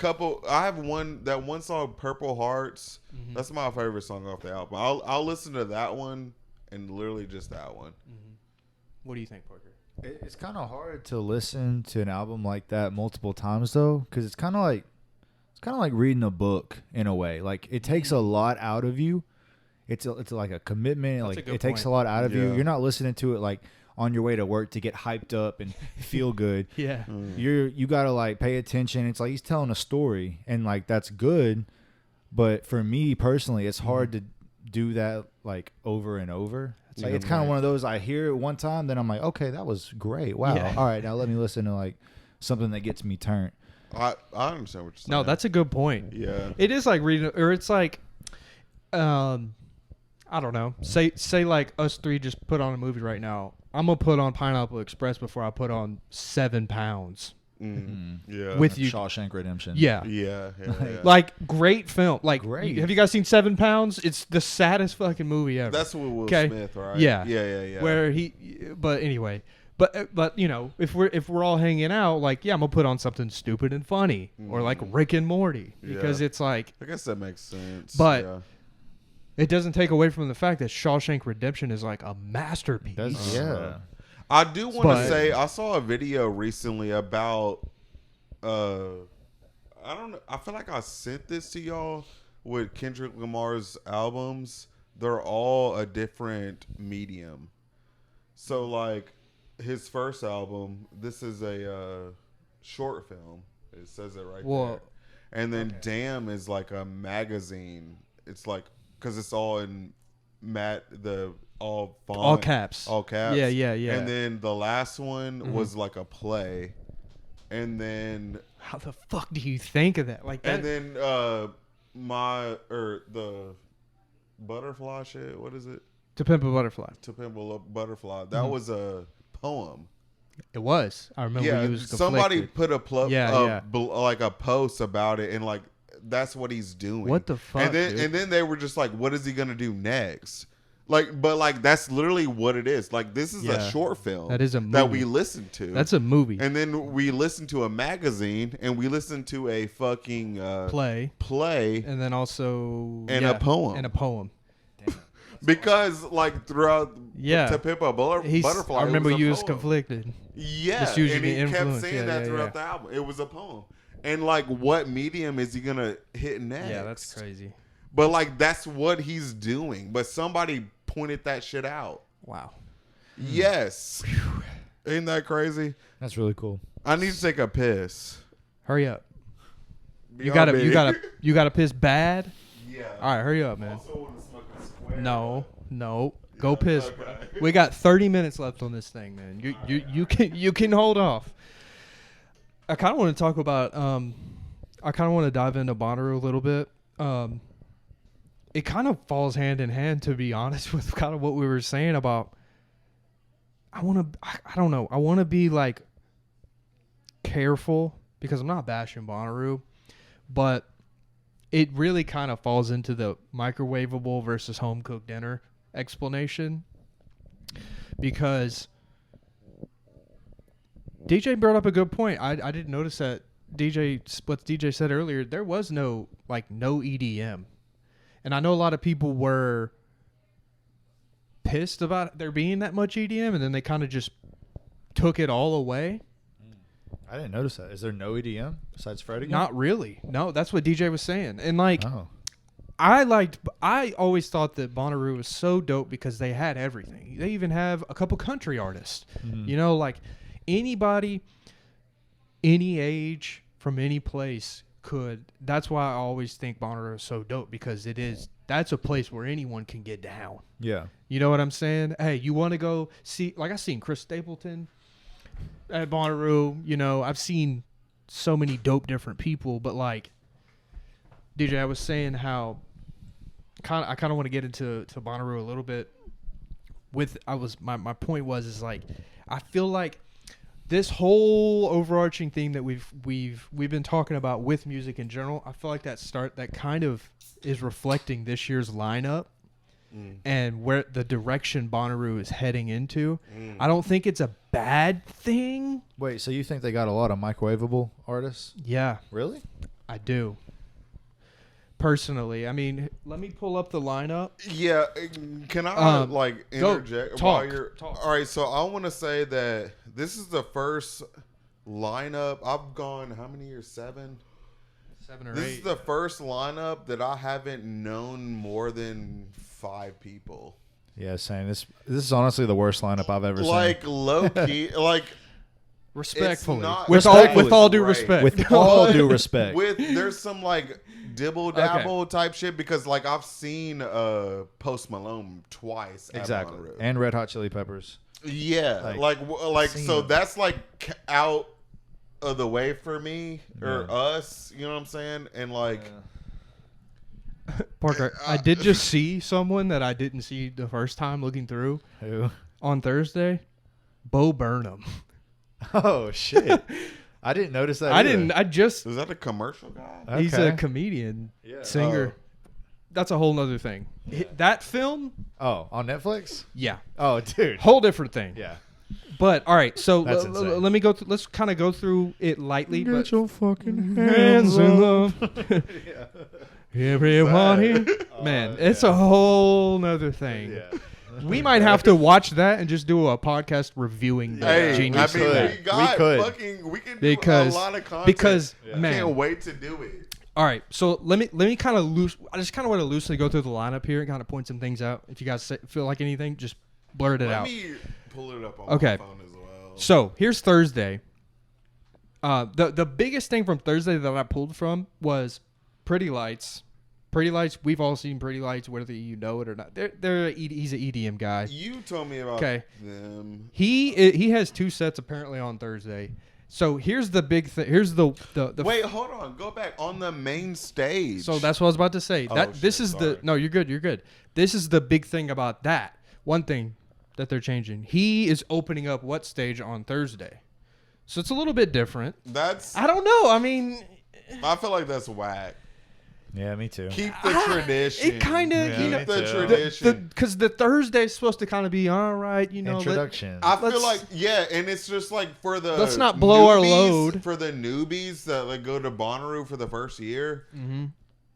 I have that one song, Purple Hearts. Mm-hmm. That's my favorite song off the album. I'll listen to that one and literally just that one. Mm-hmm. What do you think, Parker? It's kind of hard to listen to an album like that multiple times though, because it's kind of like reading a book in a way. Like it takes a lot out of you. It's like a commitment. That's like a good it takes point. a lot out of you. Yeah. You're not listening to it like on your way to work to get hyped up and feel good. Yeah. You gotta like pay attention. It's like he's telling a story, and like that's good. But for me personally, it's hard to do that like over and over. It's like it's kind of one of those, I hear it one time, then I'm like, okay, that was great. Wow. Yeah. All right, now let me listen to like something that gets me turned. I understand what you're saying. No, that's a good point. Yeah. It is like reading, or it's like, I don't know. Say like us three just put on a movie right now. I'm gonna put on Pineapple Express before I put on 7 Pounds. Yeah. With you, Shawshank Redemption. yeah. Yeah. Like great film. Like Great. Have you guys seen 7 Pounds? It's the saddest fucking movie ever. That's with Will Okay. Smith, right? Yeah. Yeah. Where but anyway, but you know, if we're all hanging out, like I'm gonna put on something stupid and funny, or like Rick and Morty, because it's like, I guess that makes sense. But yeah. it doesn't take away from the fact that Shawshank Redemption is like a masterpiece. Yeah. I do want to But- say I saw a video recently about I don't know, I feel like I sent this to y'all with Kendrick Lamar's albums. They're all a different medium. So like his first album, this is a short film. It says it right there. And then Damn is like a magazine. It's like cuz it's all in all font, All caps. all caps. Yeah. And then the last one was like a play. And then How the fuck do you think of that? Like that. and then the butterfly shit, what is it? To Pimp a Butterfly. To Pimp a Butterfly. That was a poem. It was. I remember Yeah, you was somebody conflicted. put Yeah. like a post about it, and like that's what he's doing. What the fuck, dude? And then they were just like, what is he gonna do next? Like, but like that's literally what it is. Like this is a short film That is a that movie. we listen to. That's a movie. And then we listen to a magazine, and we listen to a fucking play. and And then also a poem. And a poem. because like throughout to Pimp a Butterfly, I remember it was a you was poem. conflicted. Yeah, Just using and the he kept influence. saying Yeah, that yeah, throughout yeah. the album. It was a poem, and like, what medium is he gonna hit next? Yeah, that's crazy. But like, that's what he's doing. But somebody pointed that shit out. Wow. Yes, ain't that crazy? That's really cool. I need to take a piss. Hurry up. You BRB. gotta piss bad. Yeah. All right, hurry up, man. Also want to smoke a square. No. Go piss. Bro. We got 30 minutes left on this thing, man. You can hold off. I kind of want to talk about. I kind of want to dive into Bonnaroo a little bit. It kind of falls hand in hand, to be honest, with kind of what we were saying about. I don't know. I want to be like careful because I'm not bashing Bonnaroo, but it really kind of falls into the microwavable versus home cooked dinner explanation, because DJ brought up a good point. I didn't notice that what DJ said earlier. There was no EDM, and I know a lot of people were pissed about there being that much EDM, and then they kind of just took it all away. I didn't notice that. Is there no EDM besides Fred again? Not really. No, that's what DJ was saying, and like. I always thought that Bonnaroo was so dope because they had everything. They even have a couple country artists. Mm-hmm. You know, like anybody, any age, from any place could. That's why I always think Bonnaroo is so dope, because that's a place where anyone can get down. Yeah. You know what I'm saying? Hey, you want to go see, like I seen Chris Stapleton at Bonnaroo. You know, I've seen so many dope different people, but like DJ, I was saying how I kind of want to get into Bonnaroo a little bit. My point was like I feel like this whole overarching theme that we've been talking about with music in general, I feel like that kind of is reflecting this year's lineup and where the direction Bonnaroo is heading into. I don't think it's a bad thing. Wait, so you think they got a lot of microwavable artists? Yeah. Really? I do. Personally, I mean, let me pull up the lineup. Yeah, can I interject talk. All right, so I want to say that this is the first lineup I've gone. How many years? 7 or 8. This is the first lineup that I haven't known more than 5 people. Yeah, same. This is honestly the worst lineup I've ever seen. Like low key, like. Respectfully, with all due respect, with all due respect, there's some like dibble dabble type shit because like I've seen Post Malone twice exactly, at Bonnaroo. and Red Hot Chili Peppers. Yeah, like so that's like out of the way for me or us. You know what I'm saying? And like. Parker, I did just see someone that I didn't see the first time looking through. Who? On Thursday, Bo Burnham. Oh shit! I didn't notice that. Is that a commercial guy? Okay. He's a comedian, singer. That's a whole nother thing. That film. Oh, on Netflix? Yeah. Oh, dude. Whole different thing. Yeah. But all right, so That's let me go. Let's kind of go through it lightly. Get your fucking hands in the. Everybody, man, it's a whole nother thing. Yeah. We might have to watch that and just do a podcast reviewing the Genius. I mean, we can do a lot of content. Because I man, can't wait to do it. All right, so let me kind of I just kind of want to loosely go through the lineup here and kind of point some things out. If you guys feel like anything, just blurt it out. Let me pull it up on my phone as well. So here's Thursday. The biggest thing from Thursday that I pulled from was Pretty Lights. Pretty Lights, we've all seen Pretty Lights, whether you know it or not. He's an EDM guy. You told me about them. He has 2 sets apparently on Thursday. So here's the big thing. Here's the wait, hold on. Go back on the main stage. So that's what I was about to say. You're good. This is the big thing about that. One thing that they're changing. He is opening up what stage on Thursday. So it's a little bit different. I don't know. I mean, I feel like that's whack. Yeah, me too. Keep the tradition. It kind of, keep the tradition. Because the Thursday is supposed to kind of be all right, introduction. I feel like and it's just like for the let's not blow our load for the newbies that like go to Bonnaroo for the first year. Mm-hmm.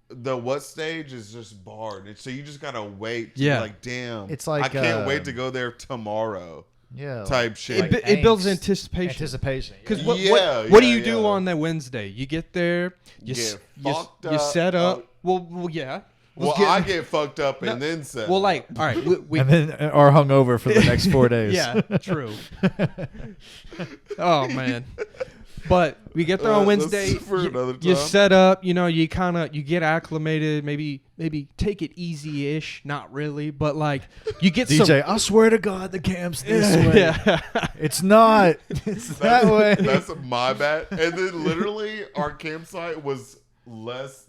The what stage is just barred, so you just gotta wait. To be like, damn, it's like I can't wait to go there tomorrow. Yeah, type shit. It builds anticipation. Because what do you do on that Wednesday? You get there, you set up. Well, yeah. I get fucked up and then set. Well, like, all right, we and then are hungover for the next 4 days. Yeah, true. Oh man. But we get there on Wednesday. You set up, you get acclimated. Maybe take it easy-ish. Not really, but like you get DJ. I swear to God, the camp's this way. Yeah. It's not. It's that way. That's my bad. And then literally, our campsite was less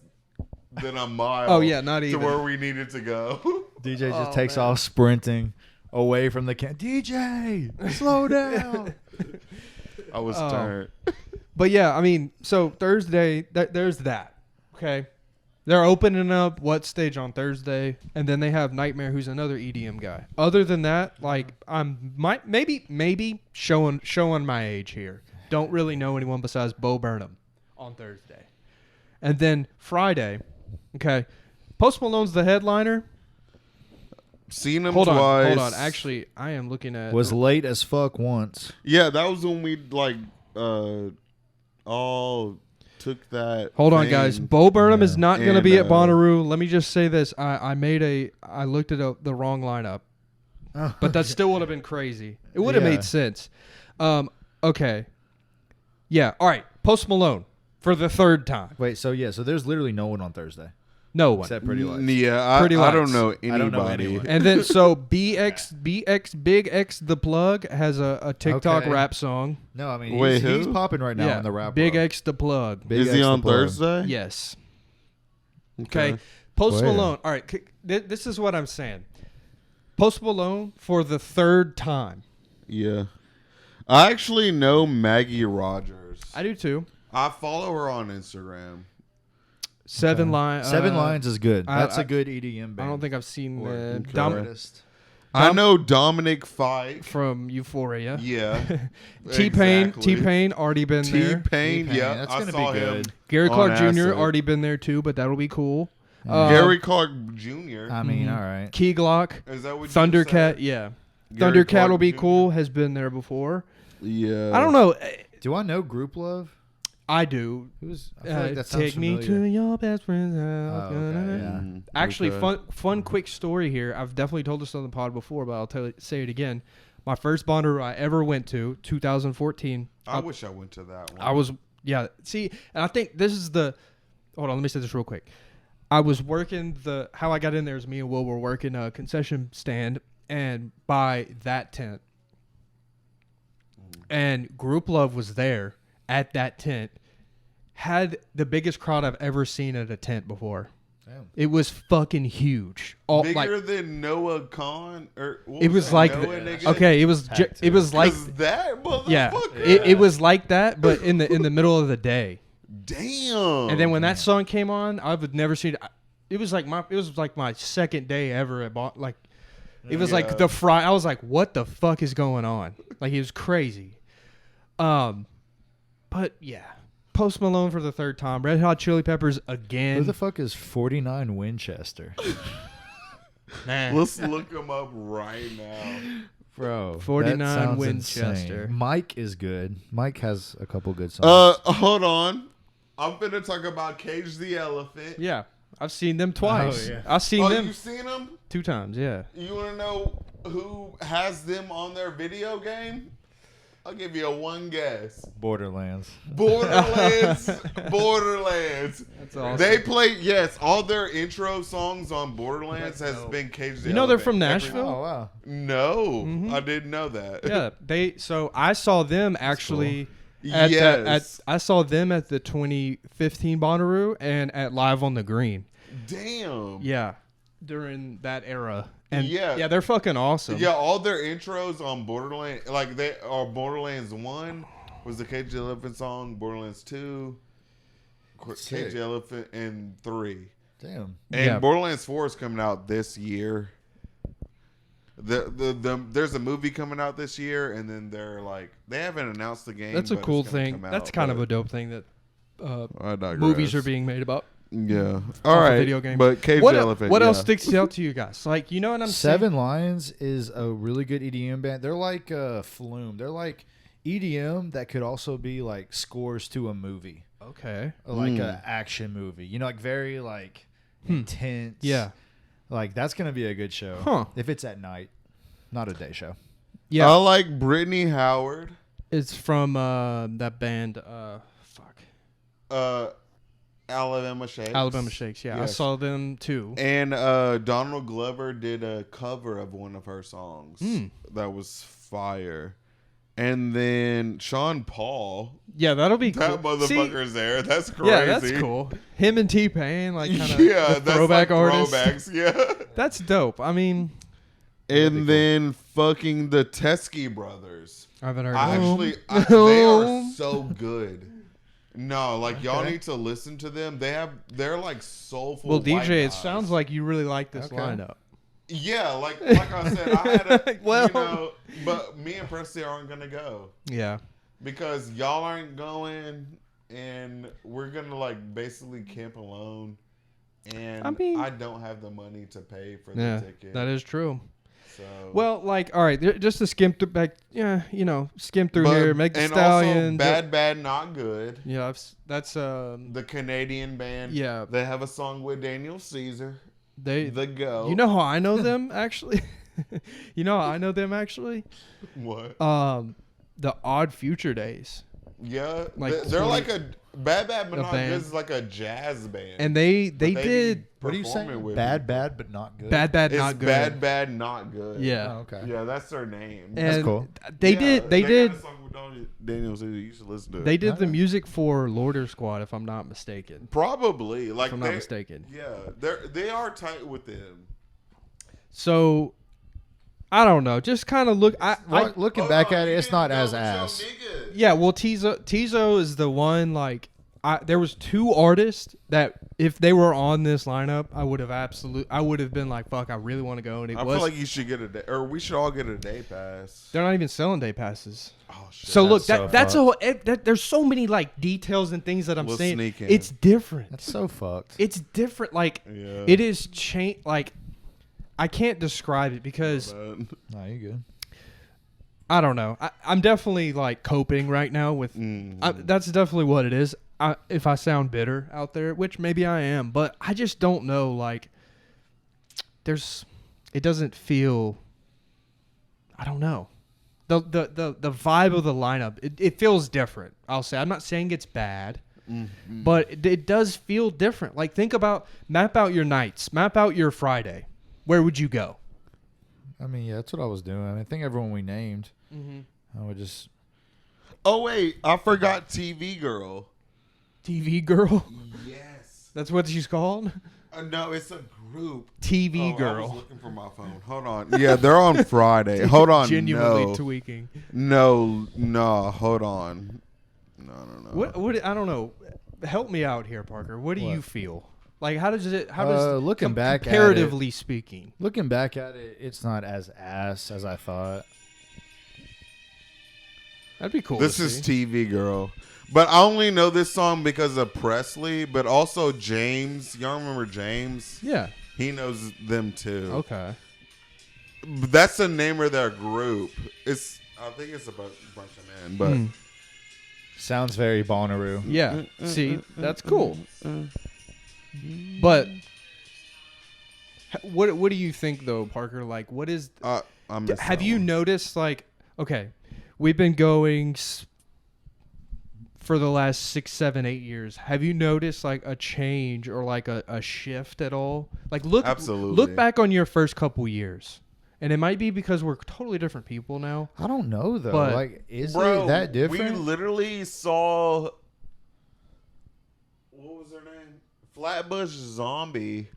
than a mile. Oh yeah, not even to where we needed to go. DJ just takes off sprinting away from the camp. DJ, slow down. I was tired. But yeah, I mean, so Thursday, there's that. Okay. They're opening up what stage on Thursday, and then they have Nightmare, who's another EDM guy. Other than that, like maybe showing my age here. Don't really know anyone besides Bo Burnham on Thursday. And then Friday, okay, Post Malone's the headliner. Seen him twice. Hold on. Actually, I am looking at. Was late as fuck once. Yeah, that was when we like all took that. Hold on, guys. Bo Burnham is not going to be at Bonnaroo. Let me just say this: I looked at the wrong lineup, but that still would have been crazy. It would have made sense. Okay. Yeah. All right. Post Malone for the 3rd time. Wait. So there's literally no one on Thursday. No one. Except Pretty Lights. Yeah, I don't know anybody. And then so BX Big X the Plug has a TikTok rap song. No, I mean he's popping right now in the rap. Big X the Plug. Is he on Thursday? Yes. Okay. Post Malone. All right. This is what I'm saying. Post Malone for the 3rd time. Yeah. I actually know Maggie Rogers. I do too. I follow her on Instagram. Seven Lines. Seven Lines is good. That's a good EDM band. I don't think I've seen artist. I know Dominic Fike from Euphoria. Yeah. T-Pain. Exactly. T-Pain already been there. T-Pain, yeah. That's I gonna saw be him good. Gary Clark on Jr. Acid. already been there too, but that'll be cool. Gary Clark Jr. I mean, all right. Key Glock. Is that what you Thundercat. said? Yeah. Gary Thundercat Clark will be Jr.? cool. Has been there before. Yeah. I don't know. Do I know Group Love? I do. Who's? I feel like that sounds Take me familiar. to your best friend's house. Oh, okay, yeah. Actually, Okay. fun, quick story here. I've definitely told this on the pod before, but I'll say it again. My first Bonnaroo I ever went to, 2014. I wish I went to that one. I was, see, and I think this is hold on, let me say this real quick. I was working how I got in there is me and Will were working a concession stand and by that tent. And Group Love was there at that tent. Had the biggest crowd I've ever seen at a tent before. Damn. It was fucking huge. Bigger than Noah Khan? Or what It was like Noah nigga? okay, it was like 'Cause that motherfucker. yeah. It was like that, but in the middle of the day. Damn. And then when that song came on, I would never see it. It was like my second day ever at like it was like the Friday. I was like, what the fuck is going on? Like it was crazy. But yeah. Post Malone for the third time. Red Hot Chili Peppers again. Who the fuck is 49 Winchester? Let's look him up right now. Bro, 49 that sounds Winchester. insane. Mike is good. Mike has a couple good songs. Hold on. I'm finna talk about Cage the Elephant. Yeah. I've seen them twice. Oh, yeah. I've seen them You've seen them? 2 times, yeah. You wanna know who has them on their video game? I'll give you a one guess. Borderlands. Borderlands. That's awesome. They play, yes, all their intro songs on Borderlands has been Cage the You know they're Elephant. from Nashville? Oh, wow. No, I didn't know that. Yeah, so I saw them actually I saw them at the 2015 Bonnaroo and at Live on the Green. Damn. Yeah, during that era. And Yeah. they're fucking awesome. Yeah, all their intros on Borderlands, like they are Borderlands 1 was the Cage the Elephant song, Borderlands 2, Cage the Elephant, and 3. Damn. And Borderlands 4 is coming out this year. There's a movie coming out this year, and then they haven't announced the game. That's a but cool it's gonna thing. come out, That's kind of but a dope thing that I digress. movies are being made about. Yeah. off All a right. video game. But Cage What the Elephant. What yeah. else sticks out to you guys? Like, you know what I'm saying? Seven Lions is a really good EDM band. They're like Flume. They're like EDM that could also be like scores to a movie. Okay. Or like a action movie. You know, like very like intense. Yeah. Like that's gonna be a good show. Huh. If it's at night. Not a day show. Yeah. I like Brittany Howard. It's from that band Alabama Shakes. Alabama Shakes. Yeah. Yes. I saw them too. And Donald Glover did a cover of one of her songs that was fire. And then Sean Paul. Yeah, that'll be cool. That motherfucker's there. That's crazy. Yeah, that's cool. Him and T-Pain, like kind of that's throwback like artists. throwbacks, yeah. That's dope. I mean, And then fucking the Teskey brothers. I haven't heard I of them. actually, they are so good. No, like y'all need to listen to them. They're like soulful. Well, white DJ, it guys. sounds like you really like this Okay. lineup. Yeah, like I said, I had a Well- but me and Presley aren't gonna go Yeah. because y'all aren't going, and we're gonna like basically camp alone. And I mean- I don't have the money to pay for the Yeah, ticket. that is true. So Well, like, all right, just to skim through back, skim through But- here, make the and stallion. also bad, not good. Yeah, that's The Canadian band. Yeah. They have a song with Daniel Caesar. they. The Go. You know how I know them actually? You know how I know them actually? what? The Odd Future Days, Yeah, like they're 20 like a bad, but not band. good. Is like a jazz band. and they But did What are you performing saying? with Bad, people. bad, but not good. bad, It's not good. bad, not good. Yeah. Oh, okay. Yeah, that's their name. And cool. They Yeah, did. They got did. a song with Daniel Caesar. You should listen to it. They did the Okay. music for Lorder Squad, if I'm not mistaken. Probably like If I'm not mistaken. Yeah, they are tight with them. So, I don't know. Just kind of look. Looking back at it, it's not as ass. Yeah, well, Tizo is the one. Like, there was 2 artists that if they were on this lineup, I would have been like, fuck, I really want to go. And I feel like you should get a day, or we should all get a day pass. They're not even selling day passes. Oh shit! So look, that's a whole. There's so many like details and things that I'm saying. It's different. That's so fucked. It's different. Like it is change. Like I can't describe it because. No, you good. I don't know. I'm definitely like coping right now with. That's definitely what it is. If I sound bitter out there, which maybe I am, but I just don't know. Like, it doesn't feel. I don't know. The vibe of the lineup, it feels different. I'll say. I'm not saying it's bad, but it does feel different. Like, map out your nights, map out your Friday. Where would you go? I mean, yeah, that's what I was doing. I think everyone we named, I would just. Oh wait, I forgot TV Girl. TV Girl? Yes. That's what she's called? No, it's a group. TV Girl. I was looking for my phone. Hold on. Yeah, they're on Friday. Hold on. Genuinely tweaking. No, hold on. No. What? I don't know. Help me out here, Parker. What do you feel? Like, how does looking back comparatively at it, speaking? Looking back at it, it's not as ass as I thought. That'd be cool. This is TV Girl. But I only know this song because of Presley, but also James. Y'all remember James? Yeah. He knows them too. Okay. That's the name of their group. I think it's a bunch of men, but sounds very Bonnaroo. Yeah. See, that's cool. But what do you think though, Parker? Like, what is? Have you noticed? Like, okay, we've been going for the last 6, 7, 8 years. Have you noticed like a change or like a shift at all? Like, look back on your first couple years. And it might be because we're totally different people now. I don't know though. But, like, is it that different? We literally saw. What was her name? Flatbush Zombie.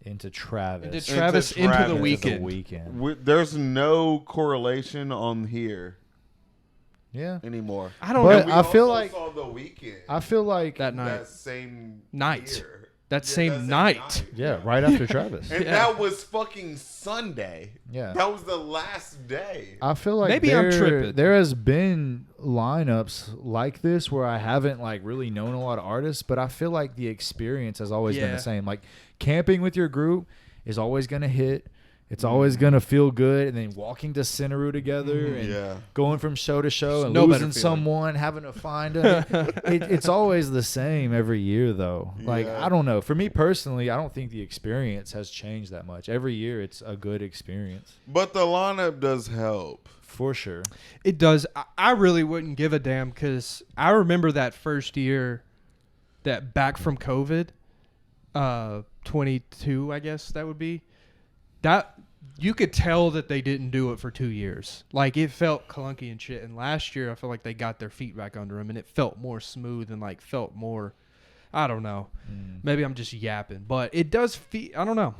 Into Travis. Into the Weekend. There's no correlation on here. Yeah. Anymore. I don't know. I feel like saw the Weekend. I feel like that night. That same night. Year. That same night. Yeah, right after Travis. And that was fucking Sunday. Yeah. That was the last day. I feel like maybe I'm tripping. There has been lineups like this where I haven't like really known a lot of artists, but I feel like the experience has always been the same. Like camping with your group is always going to hit. It's always going to feel good. And then walking to Bonnaroo together and going from show to show and losing someone, having to find them. It's always the same every year, though. Like, I don't know. For me personally, I don't think the experience has changed that much. Every year, it's a good experience. But the lineup does help. For sure. It does. I really wouldn't give a damn because I remember that first year that back from COVID, 22, I guess that would be. That you could tell that they didn't do it for 2 years. Like it felt clunky and shit. And last year, I feel like they got their feet back under them, and it felt more smooth and like felt more. I don't know. Maybe I'm just yapping, but it does feel. I don't know.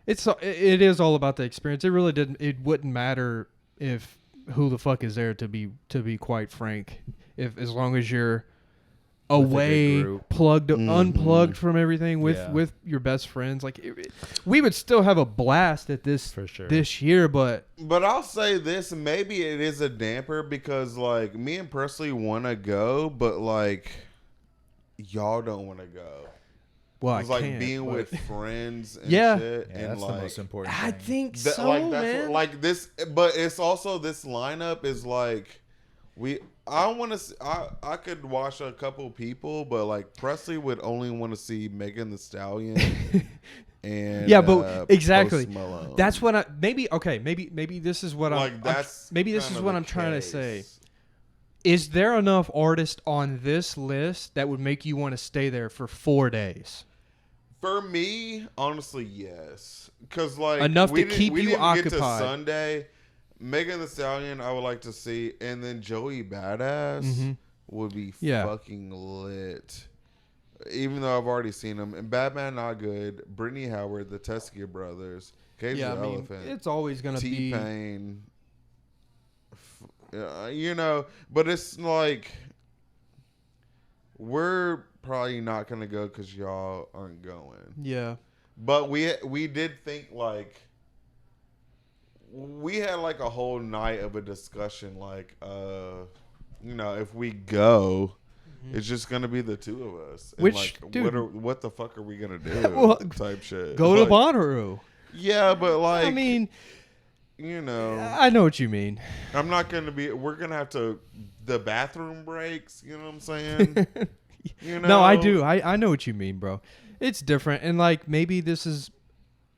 It is all about the experience. It really didn't. It wouldn't matter if who the fuck is there to be quite frank. If as long as you're away, unplugged from everything with your best friends. Like we would still have a blast at this for sure this year, but I'll say this, maybe it is a damper because like me and Presley want to go, but like y'all don't want to go. Well, it's like being with friends and shit. Yeah, and that's like, the most important I thing. think so, like, that's man. what, like this, but it's also this lineup is like I want to. I could watch a couple people, but like Presley would only want to see Megan Thee Stallion. And but exactly. Post Malone. That's what I maybe this is what maybe this is what I'm trying to say. Is there enough artists on this list that would make you want to stay there for 4 days? For me, honestly, yes. Because like enough to keep you occupied. Get to Sunday. Megan Thee Stallion, I would like to see, and then Joey Badass would be fucking lit. Even though I've already seen them. And Batman Not Good, Brittany Howard, the Teskey Brothers, Cage the Elephant. It's always going to be... T-Pain. You know, but it's like... We're probably not going to go because y'all aren't going. Yeah. But we did think, like... We had, like, a whole night of a discussion, like, you know, if we go... It's just gonna be the two of us. And Which, like, dude, what the fuck are we gonna do? Well, type shit. Go to Bonnaroo. Yeah, but like, I mean, you know, I know what you mean. I'm not gonna be. We're gonna have to. The bathroom breaks. You know what I'm saying? You know? No, I do. I know what you mean, bro. It's different, and like maybe this is,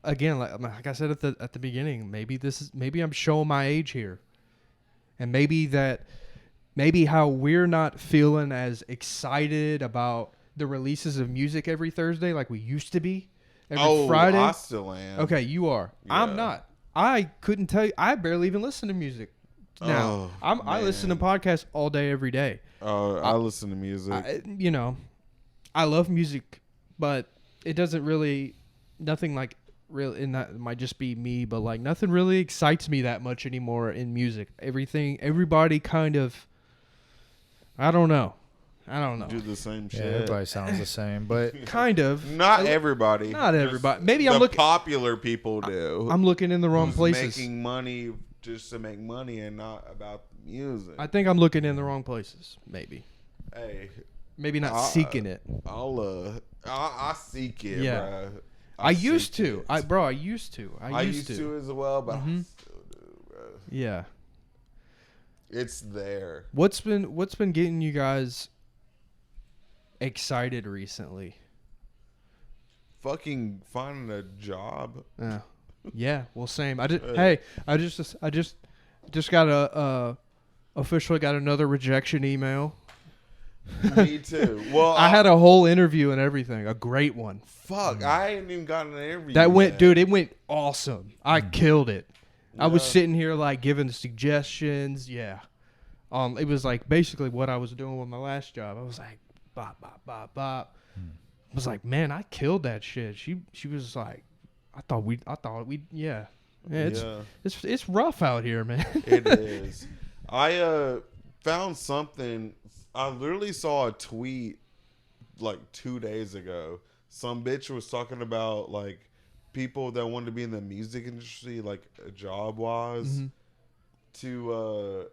again, like I said at the beginning. Maybe I'm showing my age here, and maybe how we're not feeling as excited about the releases of music every Thursday like we used to be every Friday. I still am. Okay, you are. Yeah. I'm not. I couldn't tell you. I barely even listen to music now. I listen to podcasts all day, every day. I listen to music. You know, I love music, but it doesn't really, nothing like really, and that might just be me, but like nothing really excites me that much anymore in music. Everybody kind of, I don't know. Do the same shit. Everybody sounds the same, but kind of. Not everybody. Not everybody. Maybe I'm looking. Popular people do. I'm looking in the wrong places. Making money just to make money and not about music. I think I'm looking in the wrong places. Maybe. Hey. Maybe not seeking it. I seek it, yeah. Bro. I used to. I used to. I used to as well, but I still do, bro. Yeah. It's there. What's been getting you guys excited recently? Fucking finding a job. Yeah. Well, same. I just got officially got another rejection email. Me too. Well, I had a whole interview and everything. A great one. Fuck, I ain't even gotten an interview. Dude, it went awesome. I killed it. Yeah. I was sitting here like giving suggestions. Yeah. It was like basically what I was doing with my last job. I was like, bop, bop, bop, bop. I was like, man, I killed that shit. She was like, I thought we, yeah. It's rough out here, man. It is. I found something. I literally saw a tweet like 2 days ago. Some bitch was talking about like people that wanted to be in the music industry, like job wise, to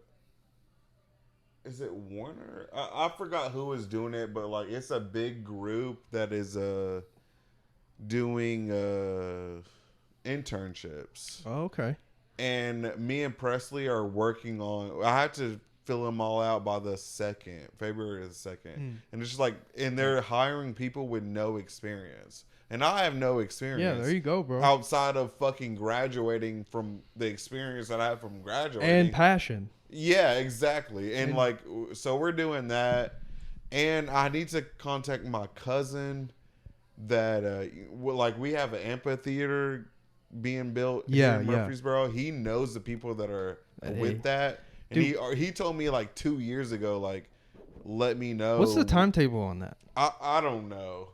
is it Warner? I forgot who was doing it, but like it's a big group that is doing internships. Oh, okay. And me and Presley are working on. I had to fill them all out by the 2nd, February the 2nd, and it's just like, and they're hiring people with no experience. And I have no experience. Yeah, there you go, bro. Outside of fucking graduating from the experience that I have from graduating. And passion. Yeah, exactly. And like, so we're doing that. And I need to contact my cousin that, like, we have an amphitheater being built here in Murfreesboro. He knows the people that are with that. And he told me like 2 years ago, like, let me know. What's the timetable on that? I don't know.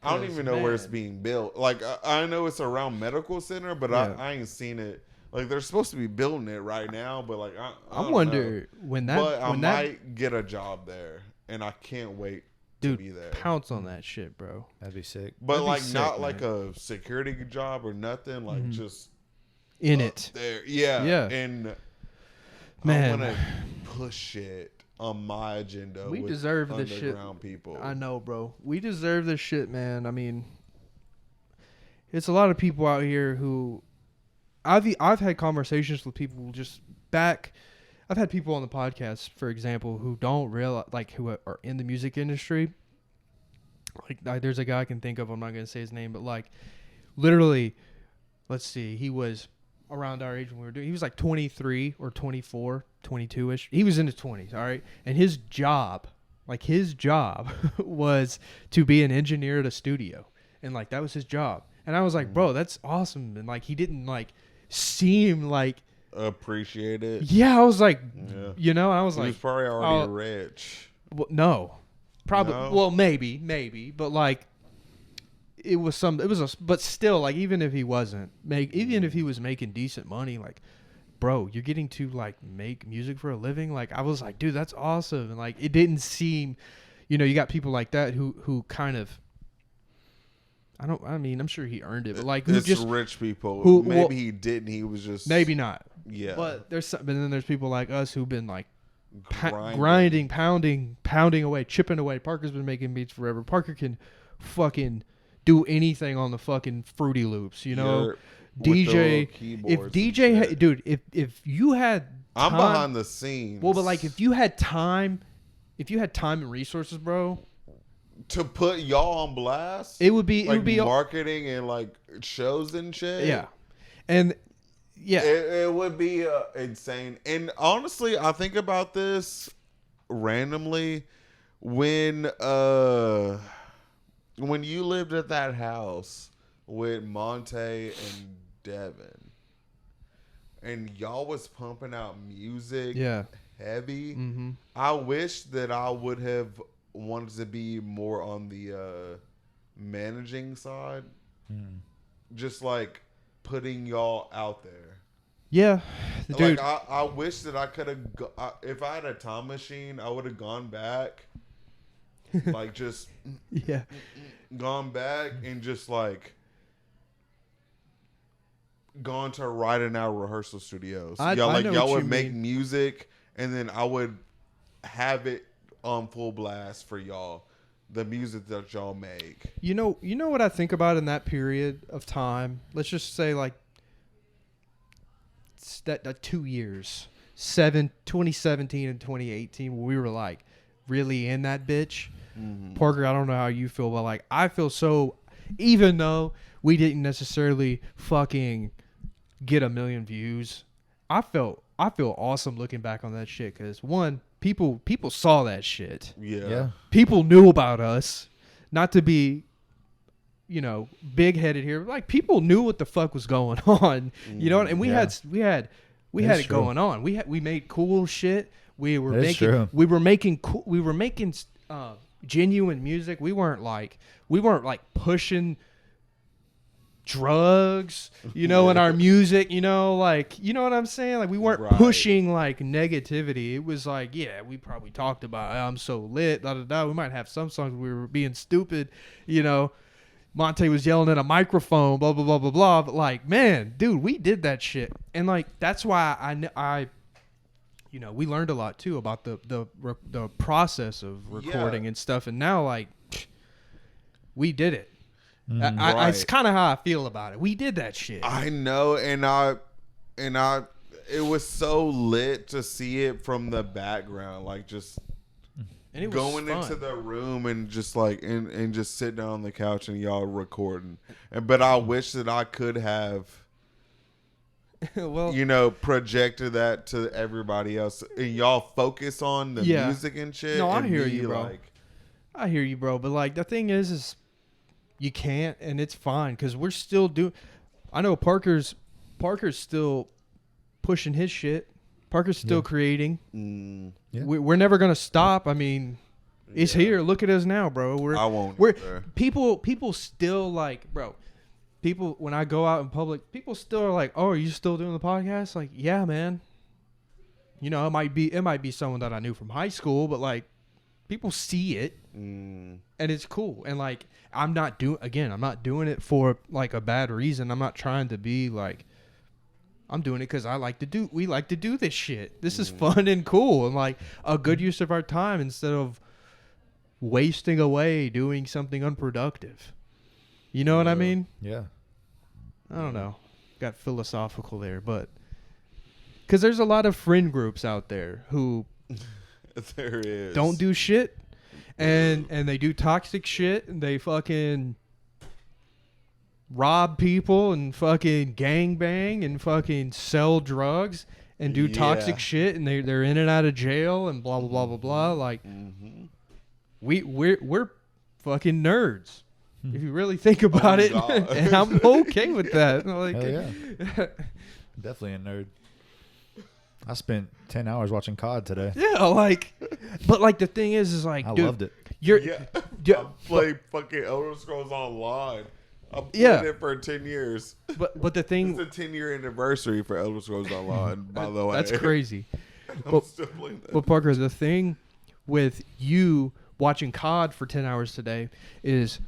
I don't even know where it's being built. Like, I know it's around Medical Center, but I ain't seen it. Like, they're supposed to be building it right now, but like, I wonder when that. But I might get a job there, and I can't wait to be there. Pounce on that shit, bro. That'd be sick. But like, not like a security job or nothing. Like, just in it there. Yeah. And man, I want to push it on my agenda. We deserve this shit. People. I know, bro. We deserve this shit, man. I mean, it's a lot of people out here who I've had conversations with people just back. I've had people on the podcast, for example, who don't realize, like, who are in the music industry. Like, there's a guy I can think of. I'm not gonna say his name, but like, literally, let's see, he was around our age when we were doing. He was like 23 or 24, 22ish. He was in his 20s, all right. And his job was to be an engineer at a studio, and like that was his job. And I was like, bro, that's awesome. And like he didn't like seem like appreciate it. Yeah, I was like, you know, I was like, he was probably already rich. Well, no, Probably. No? Well, maybe, but like, but still, like, even if he was making decent money, like, bro, you're getting to like make music for a living. Like, I was like, dude, that's awesome. And like, it didn't seem, you got people like that who kind of, I'm sure he earned it, but like, who it's just rich people. maybe He didn't. He was just maybe not. Yeah. But then there's people like us who've been like grinding, pounding away, chipping away. Parker's been making beats forever. Parker can fucking do anything on the fucking Fruity Loops, DJ. If DJ, dude, if you had time, I'm behind the scenes. Well, but like if you had time and resources, bro, to put y'all on blast, it would be marketing and like shows and shit. Yeah, and yeah, it would be insane. And honestly, I think about this randomly when you lived at that house with Monte and Devin, and y'all was pumping out music, heavy. Mm-hmm. I wish that I would have wanted to be more on the managing side, just like putting y'all out there. Yeah, dude. Like I wish that I could have. If I had a time machine, I would have gone back, like just gone back and just like gone to right in our rehearsal studios. Y'all would make music, and then I would have it on full blast for y'all. The music that y'all make. You know what I think about in that period of time? Let's just say like that 2 years, 2017 and 2018, when we were like really in that bitch. Mm-hmm. Parker, I don't know how you feel, but like I feel so. Even though we didn't necessarily fucking get 1 million views, I feel awesome looking back on that shit because one, people saw that shit. Yeah. People knew about us. Not to be, big headed here. Like people knew what the fuck was going on. And we had it going on. We made cool shit. We were making genuine music. We weren't like pushing drugs, in our music, you know what I'm saying? Like we weren't pushing like negativity. It was like, yeah, we probably talked about I'm so lit, da da da. We might have some songs we were being stupid, Monte was yelling at a microphone, blah blah blah blah blah. But like, man, dude, we did that shit, and like that's why I we learned a lot too about the process of recording and stuff. And now like we did it. It's kind of how I feel about it. We did that shit. I know, and I it was so lit to see it from the background, like just going into the room and just like and just sit down on the couch and y'all recording. But I wish that I could have projected that to everybody else and y'all focus on the music and shit. No, and I hear you, bro. I hear you, bro. But like the thing is you can't, and it's fine because we're still doing. I know Parker's still pushing his shit. Parker's still creating. We're never gonna stop. I mean, it's here. Look at us now, bro. People still like, bro. People when I go out in public, people still are like, "Oh, are you still doing the podcast?" Like, yeah, man. It might be someone that I knew from high school, but like, people see it, and it's cool. And like, I'm not doing it for like a bad reason. I'm not trying to be like. I'm doing it because we like to do this shit. This is fun and cool and like a good use of our time instead of wasting away doing something unproductive. You know what I mean? Yeah. I don't know. Got philosophical there, but because there's a lot of friend groups out there who there is don't do shit and they do toxic shit and they fucking rob people and fucking gangbang and fucking sell drugs and do toxic shit and they're in and out of jail and blah blah blah blah blah. Like we're fucking nerds if you really think about it. And I'm okay with that. Like, hell yeah. Definitely a nerd. I spent 10 hours watching COD today. Yeah, like, but like the thing is like, I dude, loved it. You're I play fucking Elder Scrolls Online. I'm playing it for 10 years. But the thing, it's a 10-year anniversary for Elder Scrolls Online, by the way. That's crazy. I'm still playing that. But Parker, the thing with you watching COD for 10 hours today is,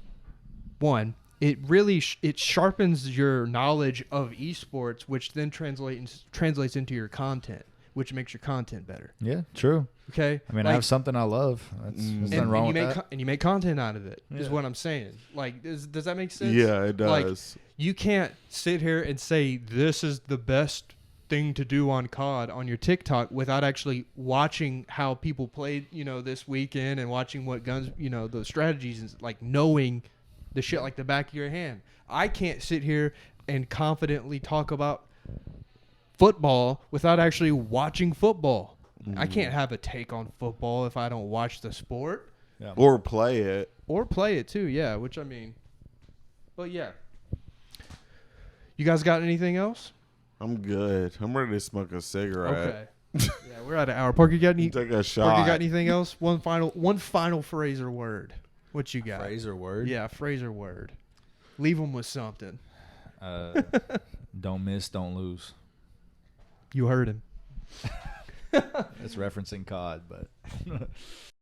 one, it really it sharpens your knowledge of esports, which then translates into your content, which makes your content better. Yeah, true. Okay. I mean, I have something I love. There's nothing wrong with that. And you make content out of it. Is what I'm saying. Like, does that make sense? Yeah, it does. Like, you can't sit here and say this is the best thing to do on COD on your TikTok without actually watching how people played, this weekend, and watching what guns, the strategies, and like knowing the shit like the back of your hand. I can't sit here and confidently talk about football without actually watching football. I can't have a take on football if I don't watch the sport. Yeah. Or play it. Or play it too, yeah, which I mean. But yeah. You guys got anything else? I'm good. I'm ready to smoke a cigarette. Okay. Yeah, we're at an hour. Parker, you got any? Take a shot. Parker, you got anything else? One final phrase or word. What you got? Phrase or word? Yeah, phrase or word. Leave them with something. Don't miss, don't lose. You heard him. It's referencing COD, but